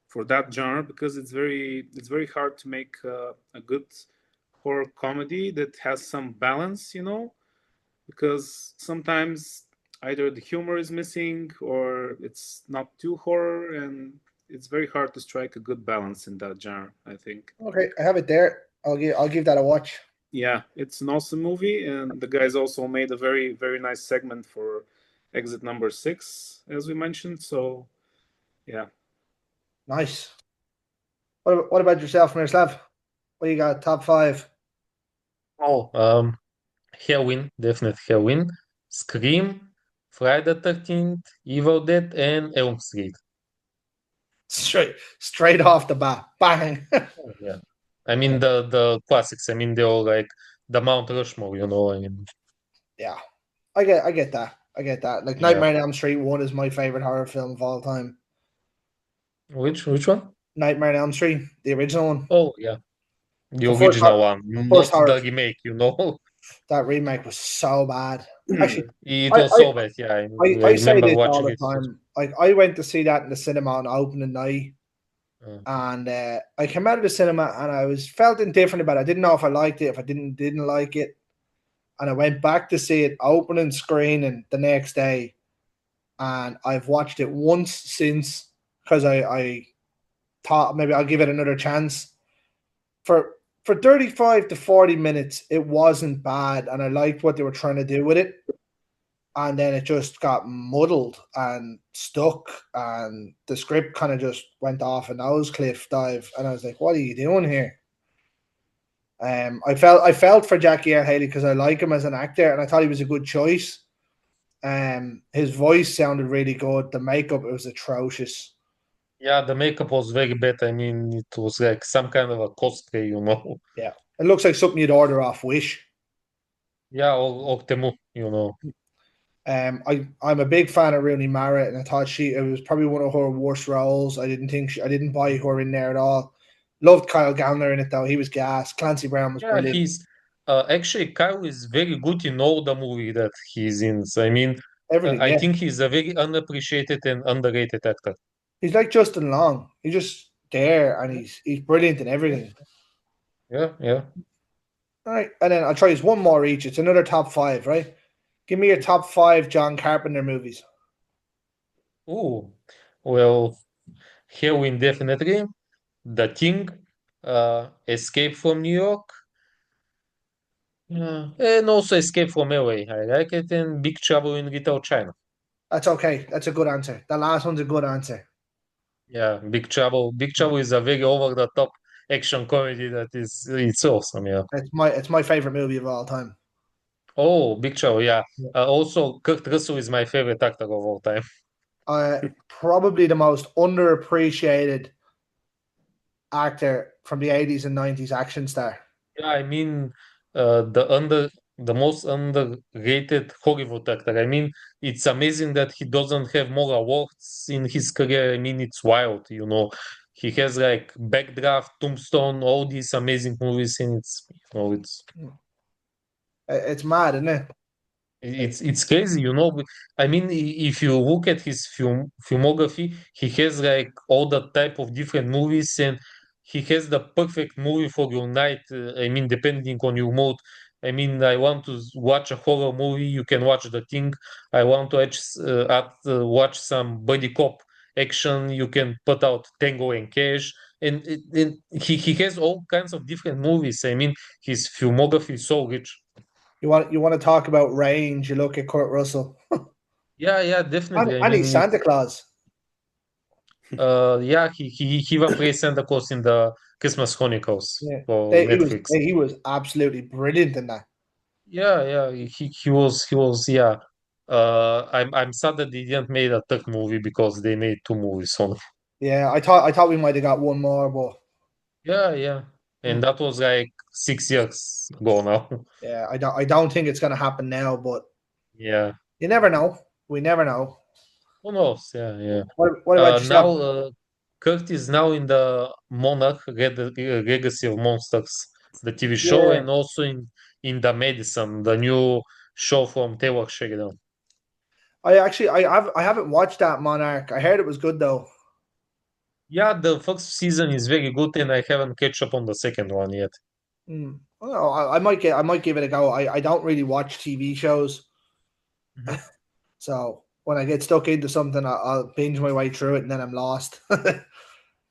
For that genre, because it's very hard to make a good horror comedy that has some balance. Because sometimes either the humor is missing or it's not too horror, and it's very hard to strike a good balance in that genre, I think. Okay, I have it there. I'll give that a watch. Yeah, it's an awesome movie, and the guys also made a very, very nice segment for exit number 6, as we mentioned. So yeah. Nice. What about yourself, Miroslav? What you got? Top five? Oh, Halloween, definitely Halloween, Scream, Friday the 13th, Evil Dead, and Elm Street. Straight off the bat, bang. Oh, yeah. I mean the classics. I mean they're all like the Mount Rushmore, I mean, Yeah, I get that. I get that. Like yeah. Nightmare on Elm Street 1 is my favorite horror film of all time. Which one? Nightmare on Elm Street, the original one, Oh, yeah. The the first original one, first not horror. the remake. That remake was so bad. Actually, It I was so bad, yeah. I I say remember this all watching the it. time. Like I went to see that in the cinema on opening night, Uh, and I came out of the cinema and I was felt indifferent about it. I didn't know if I liked it, if I didn't like it, and I went back to see it opening screen and the next day, and I've watched it once since because I thought maybe I'll give it another chance. For 35 to 40 minutes, it wasn't bad, and I liked what they were trying to do with it. And then it just got muddled and stuck, and the script kind of just went off a nose cliff dive, and I was like, "What are you doing here?" I felt for Jackie L. Haley because I like him as an actor, and I thought he was a good choice. His voice sounded really good. The makeup it was atrocious. yeah, the makeup was very bad. I mean, it was like some kind of a cosplay. Yeah, it looks like something you'd order off Wish. Yeah, or Temu. I'm a big fan of Rooney Mara, and I thought it was probably one of her worst roles. I didn't buy her in there at all. Loved Kyle Gallner in it though; he was gas. Clancy Brown was Yeah, brilliant. he's actually Kyle is very good in all the movie that he's in. So, I mean, Everything, I yeah. think he's a very unappreciated and underrated actor. He's like Justin Long. He's just there, and he's brilliant in everything. Yeah, yeah. All right, and then I'll try his one more each. It's another top five, right? Give me your top five John Carpenter movies. Oh, well, Halloween definitely. The Thing, Escape from New York, yeah, and also Escape from LA. I like it, and Big Trouble in Little China. That's okay. That's a good answer. The last one's a good answer. Yeah, Big Trouble. Big Trouble is a very over the top action comedy that is it's awesome. Yeah. It's my favorite movie of all time. Oh, Big Trouble. Yeah. Also, Kurt Russell is my favorite actor of all time. Probably the most underappreciated actor from the 80s and 90s action star. Yeah, I mean, the most underrated Hollywood actor. I mean, it's amazing that he doesn't have more awards in his career. I mean, it's wild. He has like Backdraft, Tombstone, all these amazing movies, and it's It's mad, isn't it? it's crazy. I mean, if you look at his filmography, he has like all the type of different movies, and he has the perfect movie for your night. I mean, depending on your mood. I mean, I want to watch a horror movie, you can watch The Thing. I want to watch some buddy cop action. You can put out Tango and Cash, and he has all kinds of different movies. I mean, his filmography is so rich. You want to talk about range? You look at Kurt Russell, Yeah, and, definitely. I and he's mean, Santa it's Claus. yeah, he even plays Santa Claus in the Christmas Chronicles Yeah, for he was Netflix. he was absolutely brilliant in that. Yeah, he was yeah. I'm sad that they didn't make a third movie because they made two movies only. Yeah, I thought we might have got one more, but Yeah, and that was like 6 years ago now. yeah, I don't think it's gonna happen now. But Yeah, you never know. We never know. who knows? Yeah. What about yourself? Now Kurt is now in the Monarch Legacy of Monsters, the TV show, Yeah, and also in the Medicine, the new show from Taylor Sheridan. I haven't watched that Monarch. I heard it was good though. Yeah, the first season is very good, and I haven't catch up on the second one yet. Well, I might give it a go. I don't really watch TV shows, Mhm. so when I get stuck into something, I'll binge my way through it, and then I'm lost.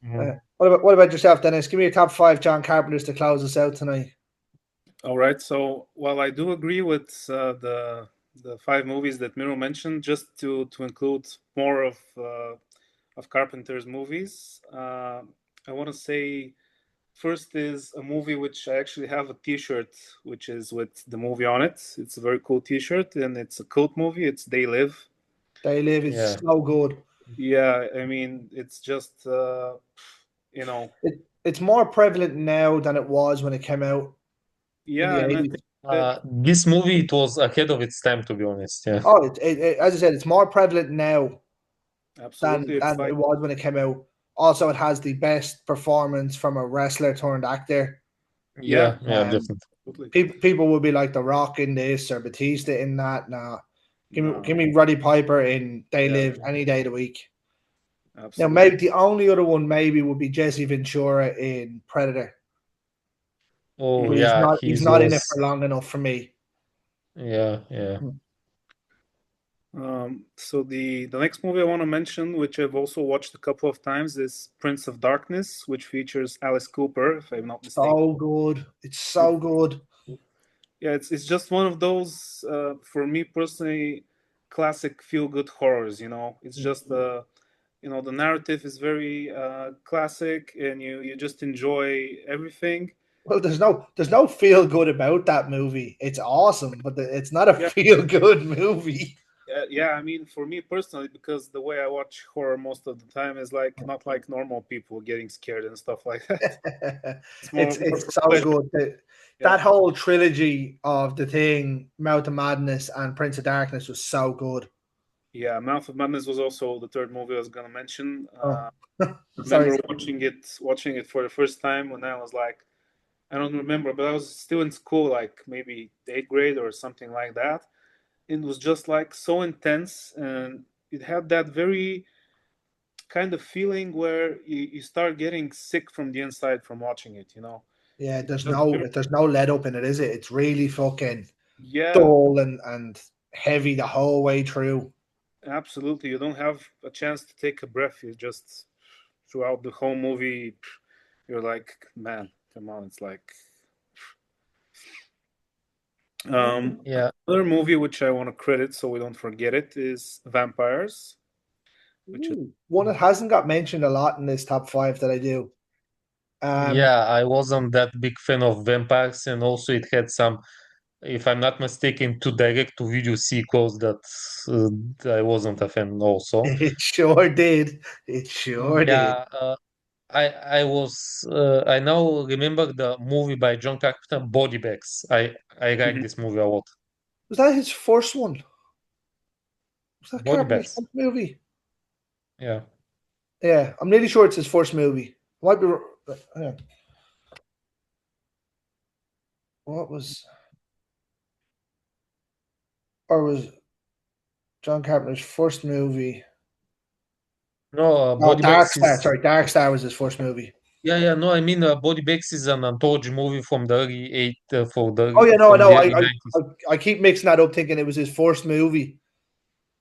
Mhm. What about yourself, Dennis? Give me your top five John Carpenters to close us out tonight. All right. So while I do agree with the five movies that Miro mentioned, just to include more of Carpenter's movies, I want to say first is a movie which I actually have a T-shirt, which is with the movie on it. It's a very cool T-shirt, and it's a cult movie. It's They Live. They Live is Yeah, so good. Yeah, I mean, it's just you know, It's more prevalent now than it was when it came out in the yeah, and I 80s. think that this movie it was ahead of its time, to be honest. Yeah, Oh, as I said, it's more prevalent now than absolutely, it's than it like was when it came out. Also, it has the best performance from a wrestler turned actor. yeah, yeah, Um, definitely. absolutely. people would be like The Rock in this or Batista in that. Nah, give No, me Roddy Piper in They yeah, Live any day of the week. Now, absolutely. maybe the only other one maybe would be Jesse Ventura in Predator, Oh but yeah, he's he not in it was. for long enough for me. Yeah. So the next movie I want to mention, which I've also watched a couple of times, is Prince of Darkness, which features Alice Cooper, if I'm not mistaken. So good. It's so good. Yeah, it's just one of those for me personally classic feel good horrors. It's just the narrative is very classic, and you just enjoy everything. Well, there's no feel good about that movie. It's awesome, but it's not a Yeah, feel good movie. yeah. I mean, for me personally, because the way I watch horror most of the time is like not like normal people getting scared and stuff like that. It's more It's for so pleasure. good. Yeah, That whole trilogy of The Thing, Mouth of Madness, and Prince of Darkness was so good. yeah. Mouth of Madness was also the third movie I was gonna mention. Oh, sorry. Remember watching it for the first time when I was like, I don't remember, but I was still in school, like maybe eighth grade or something like that. It was just like so intense, and it had that very kind of feeling where you start getting sick from the inside from watching it. Yeah, It's there's just no very, there's no let up in it, is it? It's really fucking yeah, dull and heavy the whole way through. absolutely. You don't have a chance to take a breath. You just throughout the whole movie, you're like, man, come on. It's like Yeah, another movie which I want to credit so we don't forget it is Vampires, which is Ooh, one that hasn't got mentioned a lot in this top five that I do. Um, yeah. I wasn't that big fan of vampires, and also it had some, if I'm not mistaken, two direct-to-video sequels that I wasn't a fan also. it sure did. It sure did. Yeah, I now remember the movie by John Carpenter, Body Bags. I like Mhm. this movie a lot. Was that his first one? Was that Body Carpenter's Bags. first movie? Yeah. Yeah, I'm nearly sure it's his first movie. Might be. Hang on. What was or was John Carpenter's first movie? No, Oh, Body Dark Bags Star. is Sorry, Dark Star was his first movie. yeah. No, I mean Body Bags is an anthology movie from the early Oh yeah, no, I from know. the I early I, 90s. I I keep mixing that up, thinking it was his first movie.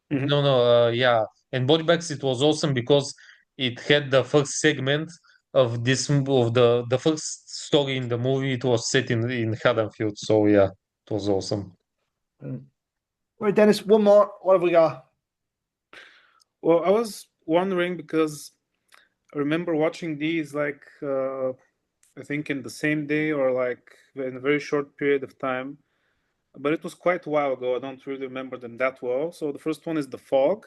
No, yeah. And Body Bags, it was awesome because it had the first segment of the first story in the movie. It was set in Haddonfield, so yeah, it was awesome. Right, Dennis, one more. What have we got? Well, I was wondering because I remember watching these like I think in the same day or like in a very short period of time, but it was quite a while ago. I don't really remember them that well. So the first one is The Fog,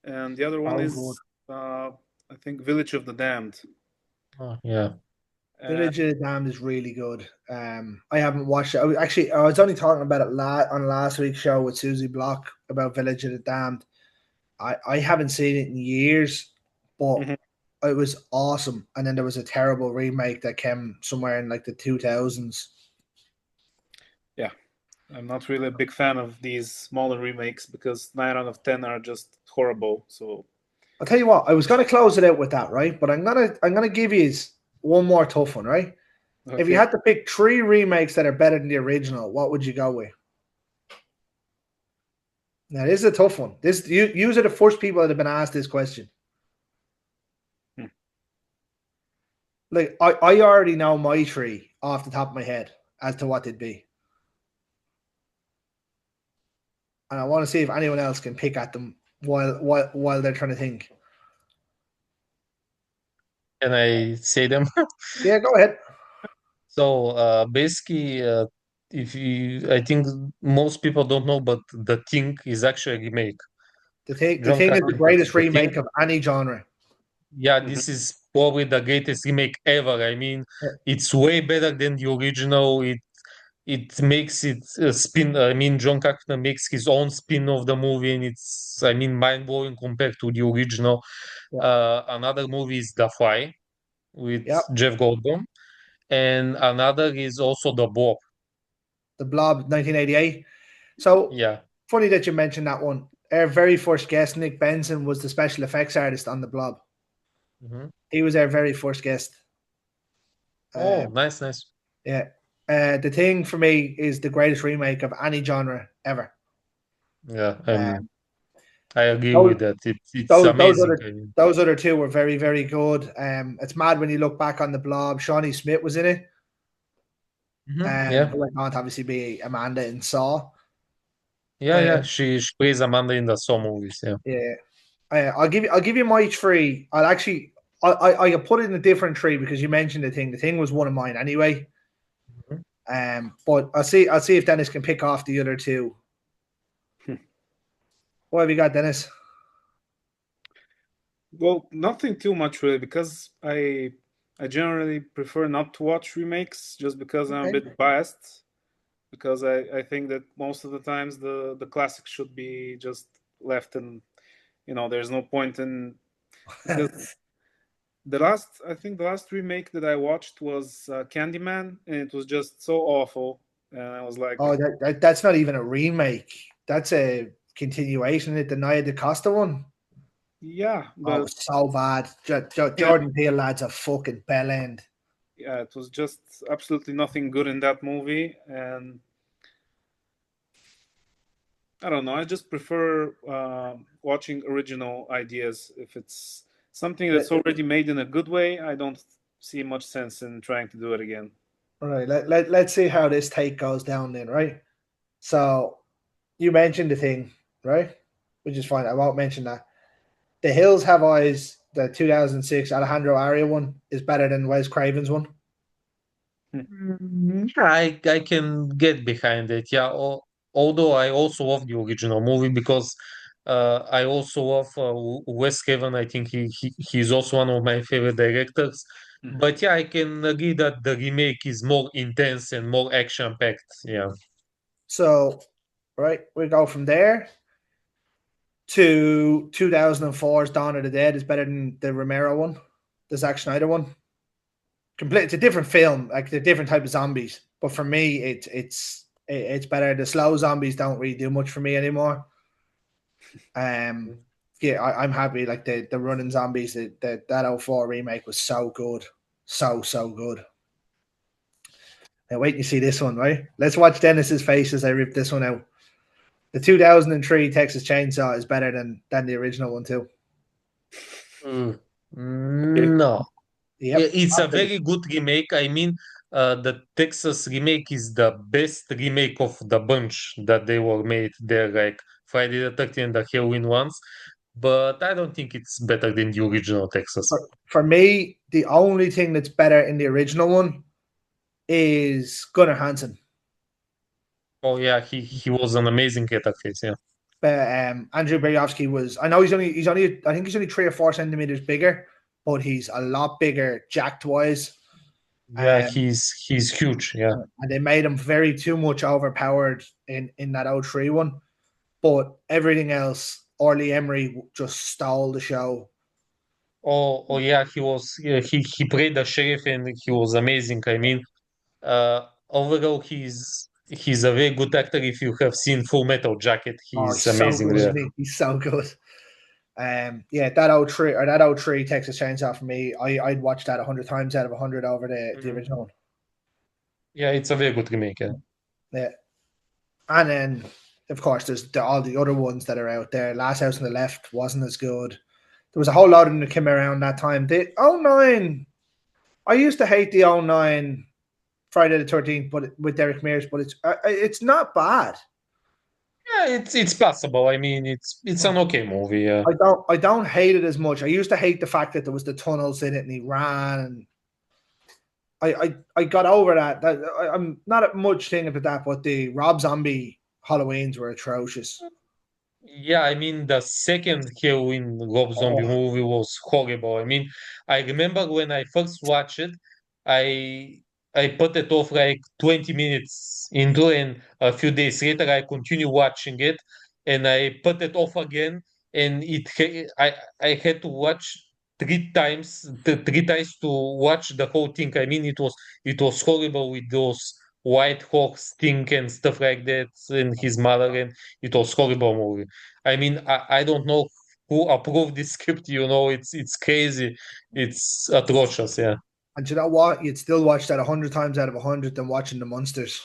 and the other one Oh, good. is I think Village of the Damned. Oh, yeah. Uh, Village of the Damned is really good. I haven't watched it. I was only talking about it on last week's show with Susie Block about Village of the Damned. I haven't seen it in years, but mhm. it was awesome. And then there was a terrible remake that came somewhere in like the 2000s. Yeah, I'm not really a big fan of these smaller remakes because 9 out of 10 are just horrible. So I'll tell you what, I was gonna close it out with that, right? But I'm gonna give you one more tough one, right? If you okay, had to pick three remakes that are better than the original, what would you go with? Now this is a tough one. You are the first people that have been asked this question. Hmm. Like I already know my three off the top of my head as to what they'd be. And I want to see if anyone else can pick at them while they're trying to think. Can I say them? Yeah, go ahead. So basically, I think most people don't know, but The Thing is actually a remake. The John thing is the Carpenter's greatest The Thing. remake of any genre. Yeah, Mhm. this is probably the greatest remake ever. I mean, Yeah, it's way better than the original. It makes it a spin. I mean, John Carpenter makes his own spin of the movie, and it's, I mean, mind blowing compared to the original. yeah, Another movie is The Fly with yeah. Jeff Goldblum, and another is also The Blob. The Blob, 1988. So Yeah. funny that you mentioned that one. Our very first guest, Nick Benson, was the special effects artist on the Blob. Mhm. He was our very first guest. Oh, Um, nice, nice. yeah. The Thing for me is the greatest remake of any genre ever. Yeah, Um, I agree those, with that. It's those amazing. other those other two were very very good. It's mad when you look back on the Blob. Shawnee Smith was in it. Yeah, Who went on to obviously be Amanda in Saw. yeah. Um, She plays Amanda in the Saw movies. Yeah. yeah, I'll give you my three. I put it in a different tree because you mentioned the Thing. The Thing was one of mine anyway. Mhm. But I'll see if Dennis can pick off the other two. What have you got, Dennis? Well, nothing too much really because I generally prefer not to watch remakes just because I'm a Okay. bit biased. Because I think that most of the times the classics should be just left, and there's no point in, because the last remake that I watched was Candyman, and it was just so awful, and I was like, Oh, that's not even a remake. That's a continuation of the Nia DaCosta one. yeah, Oh, it but was so bad. yeah, Jordan Peele lads a fucking bell end. yeah, it was just absolutely nothing good in that movie, and I don't know. I just prefer watching original ideas. If it's something Let, that's already made in a good way, I don't see much sense in trying to do it again. all right, let's see how this take goes down then, right? So you mentioned the Thing, right? Which is fine. I won't mention that. The Hills Have Eyes, the 2006 Alejandro Aria one, is better than Wes Craven's one. Yeah, I can get behind it. Yeah, although I also love the original movie because I also love Wes Craven. I think he's also one of my favorite directors. Mhm. But yeah, I can agree that the remake is more intense and more action packed. Yeah. So, right, we go from there to 2004's Dawn of the Dead is better than the Romero one, the Zack Snyder one. Complete. It's a different film, like a different type of zombies. But for me, it's better. The slow zombies don't really do much for me anymore. Um, yeah, I'm happy. Like the running zombies, that '04 remake was so good, so good. Now wait, you see this one, right? Let's watch Dennis's face as I rip this one out. The 2003 Texas Chainsaw is better than the original one too. No. Yep. It's a very good remake. I mean, the Texas remake is the best remake of the bunch that they were made. They're like Friday the 13th and the Halloween ones, but I don't think it's better than the original Texas. For me, the only thing that's better in the original one is Gunnar Hansen. Oh yeah, he was an amazing Leatherface. Yeah. But Andrew Berezovsky was. I know he's only. I think he's only 3 or 4 centimeters bigger, but he's a lot bigger, jacked wise. Yeah, he's huge. Yeah. And they made him very too much overpowered in that 03 one. But everything else, Orly Emery just stole the show. Oh yeah, he played the sheriff and he was amazing. I mean, overall he's a very good actor. If you have seen Full Metal Jacket, Oh, he's he's so amazing good, there. isn't he? He's so good. Yeah, that 03 Texas Chainsaw for me, I'd watch that 100 times out of 100 over the Mhm. original one. Yeah, it's a very good remake. Yeah. Yeah, and then of course there's all the other ones that are out there. Last House on the Left wasn't as good. There was a whole lot of them that came around that time. The '09, I used to hate the '09 Friday the 13th, but with Derek Mears, but it's not bad. Yeah, it's possible. I mean, it's an okay movie. Yeah. I don't hate it as much. I used to hate the fact that there was the tunnels in it and he ran, and I got over that. I'm not a much thing about that, but the Rob Zombie Halloweens were atrocious. Yeah, I mean, the second Halloween Rob Zombie Oh, movie was horrible. I mean, I remember when I first watched it, I I put it off like 20 minutes into, and a few days later I continue watching it, and I put it off again, and I had to watch 3 times, 3 times to watch the whole thing. I mean, it was horrible with those white hawks thing and stuff like that, and his mother, and it was horrible movie. I mean, I don't know who approved this script. It's crazy. It's atrocious. Yeah. and you know what? You'd still watch that 100 times out of 100 than watching the Monsters.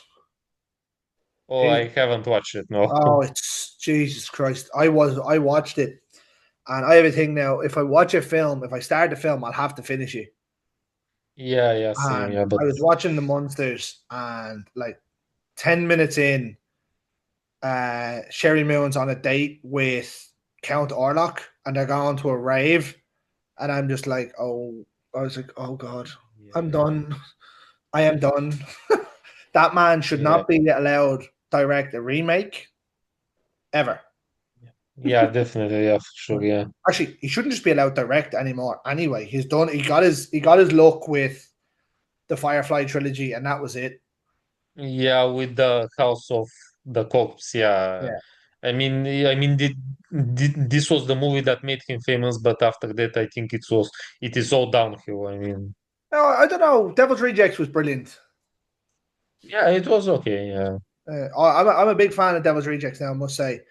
Oh, It, I haven't watched it. No. oh, it's Jesus Christ! I watched it, and I have a thing now. If I watch a film, if I start a film, I'll have to finish it. Yeah, yeah, same. And Yeah, but I was watching the Monsters, and like 10 minutes in, Sherry Moon's on a date with Count Orlok, and they're going to a rave, and I'm just like, oh, I was like, oh God, I'm yeah, done. I am done. That man should yeah, not be allowed direct a remake ever. yeah, definitely. Yeah, for sure. Yeah, Actually, he shouldn't just be allowed direct anymore. Anyway, he's done. He got his look with the Firefly trilogy, and that was it. yeah, with the House of the Corpse. Yeah, Yeah. this was the movie that made him famous, but after that, I think it is all downhill. I mean, No, I don't know. Devil's Rejects was brilliant. yeah, it was okay. Yeah. I'm a big fan of Devil's Rejects now. I must say.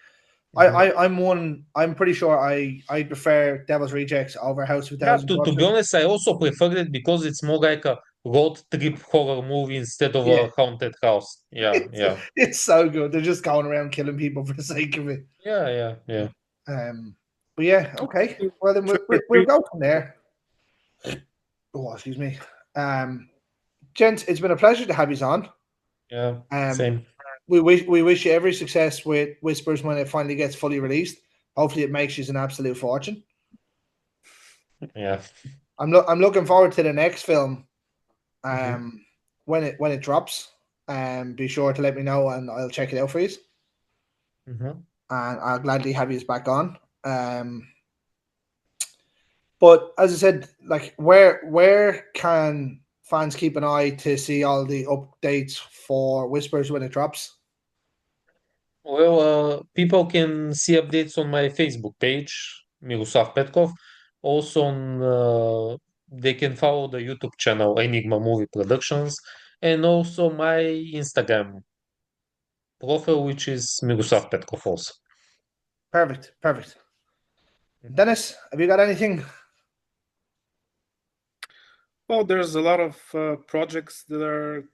Mhm. I'm pretty sure I prefer Devil's Rejects over House of Yeah, Thousand to be Corpses. honest, I also prefer it because it's more like a road trip horror movie instead of Yeah, a haunted house. Yeah, it's, yeah, it's so good. They're just going around killing people for the sake of it. yeah, yeah, yeah. Um, but yeah, okay. Well, then we'll go from there. Oh, excuse me. Um, Gents, it's been a pleasure to have you on. Yeah, Um, same. we wish you every success with Whispers when it finally gets fully released. Hopefully, it makes you an absolute fortune. Yeah. I'm looking forward to the next film. Hmm. When it drops. Be sure to let me know, and I'll check it out for you. Hmm. And I'll gladly have you back on. But as I said, like where can fans keep an eye to see all the updates for Whispers when it drops? Well, people can see updates on my Facebook page, Miroslav Petkov. Also, they can follow the YouTube channel Enigma Movie Productions, and also my Instagram profile, which is Miroslav Petkov also. Perfect, perfect. Dennis, have you got anything? Well, there's a lot of projects that are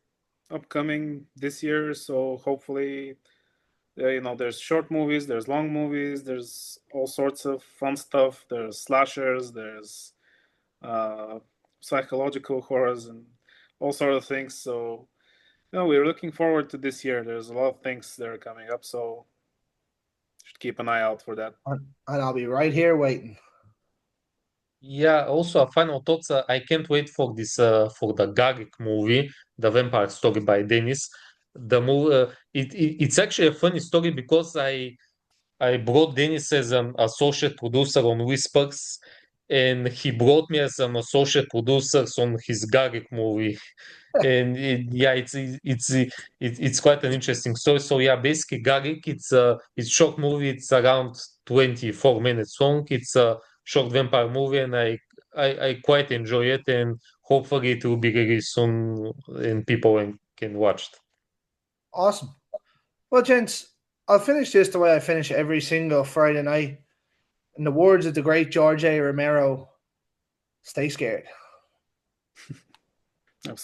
upcoming this year, so hopefully There's short movies, there's long movies, there's all sorts of fun stuff. There's slashers, there's psychological horrors, and all sorts of things. So, we're looking forward to this year. There's a lot of things that are coming up, so should keep an eye out for that. And I'll be right here waiting. Yeah, also a final thoughts. I can't wait for this for the Garlic movie, The Vampire Story by Denis. The movie it's actually a funny story because I brought Denis as an associate producer on Whispers, and he brought me as an associate producer on his Garlic movie. And it's quite an interesting story. So yeah, basically Garlic, it's short movie. It's around 24 minutes long. It's a short vampire movie, and I quite enjoy it. And hopefully it will be released soon, and people can watch it. Awesome. Well, gents, I'll finish this the way I finish every single Friday night. In the words of the great George A. Romero, stay scared. Absolutely.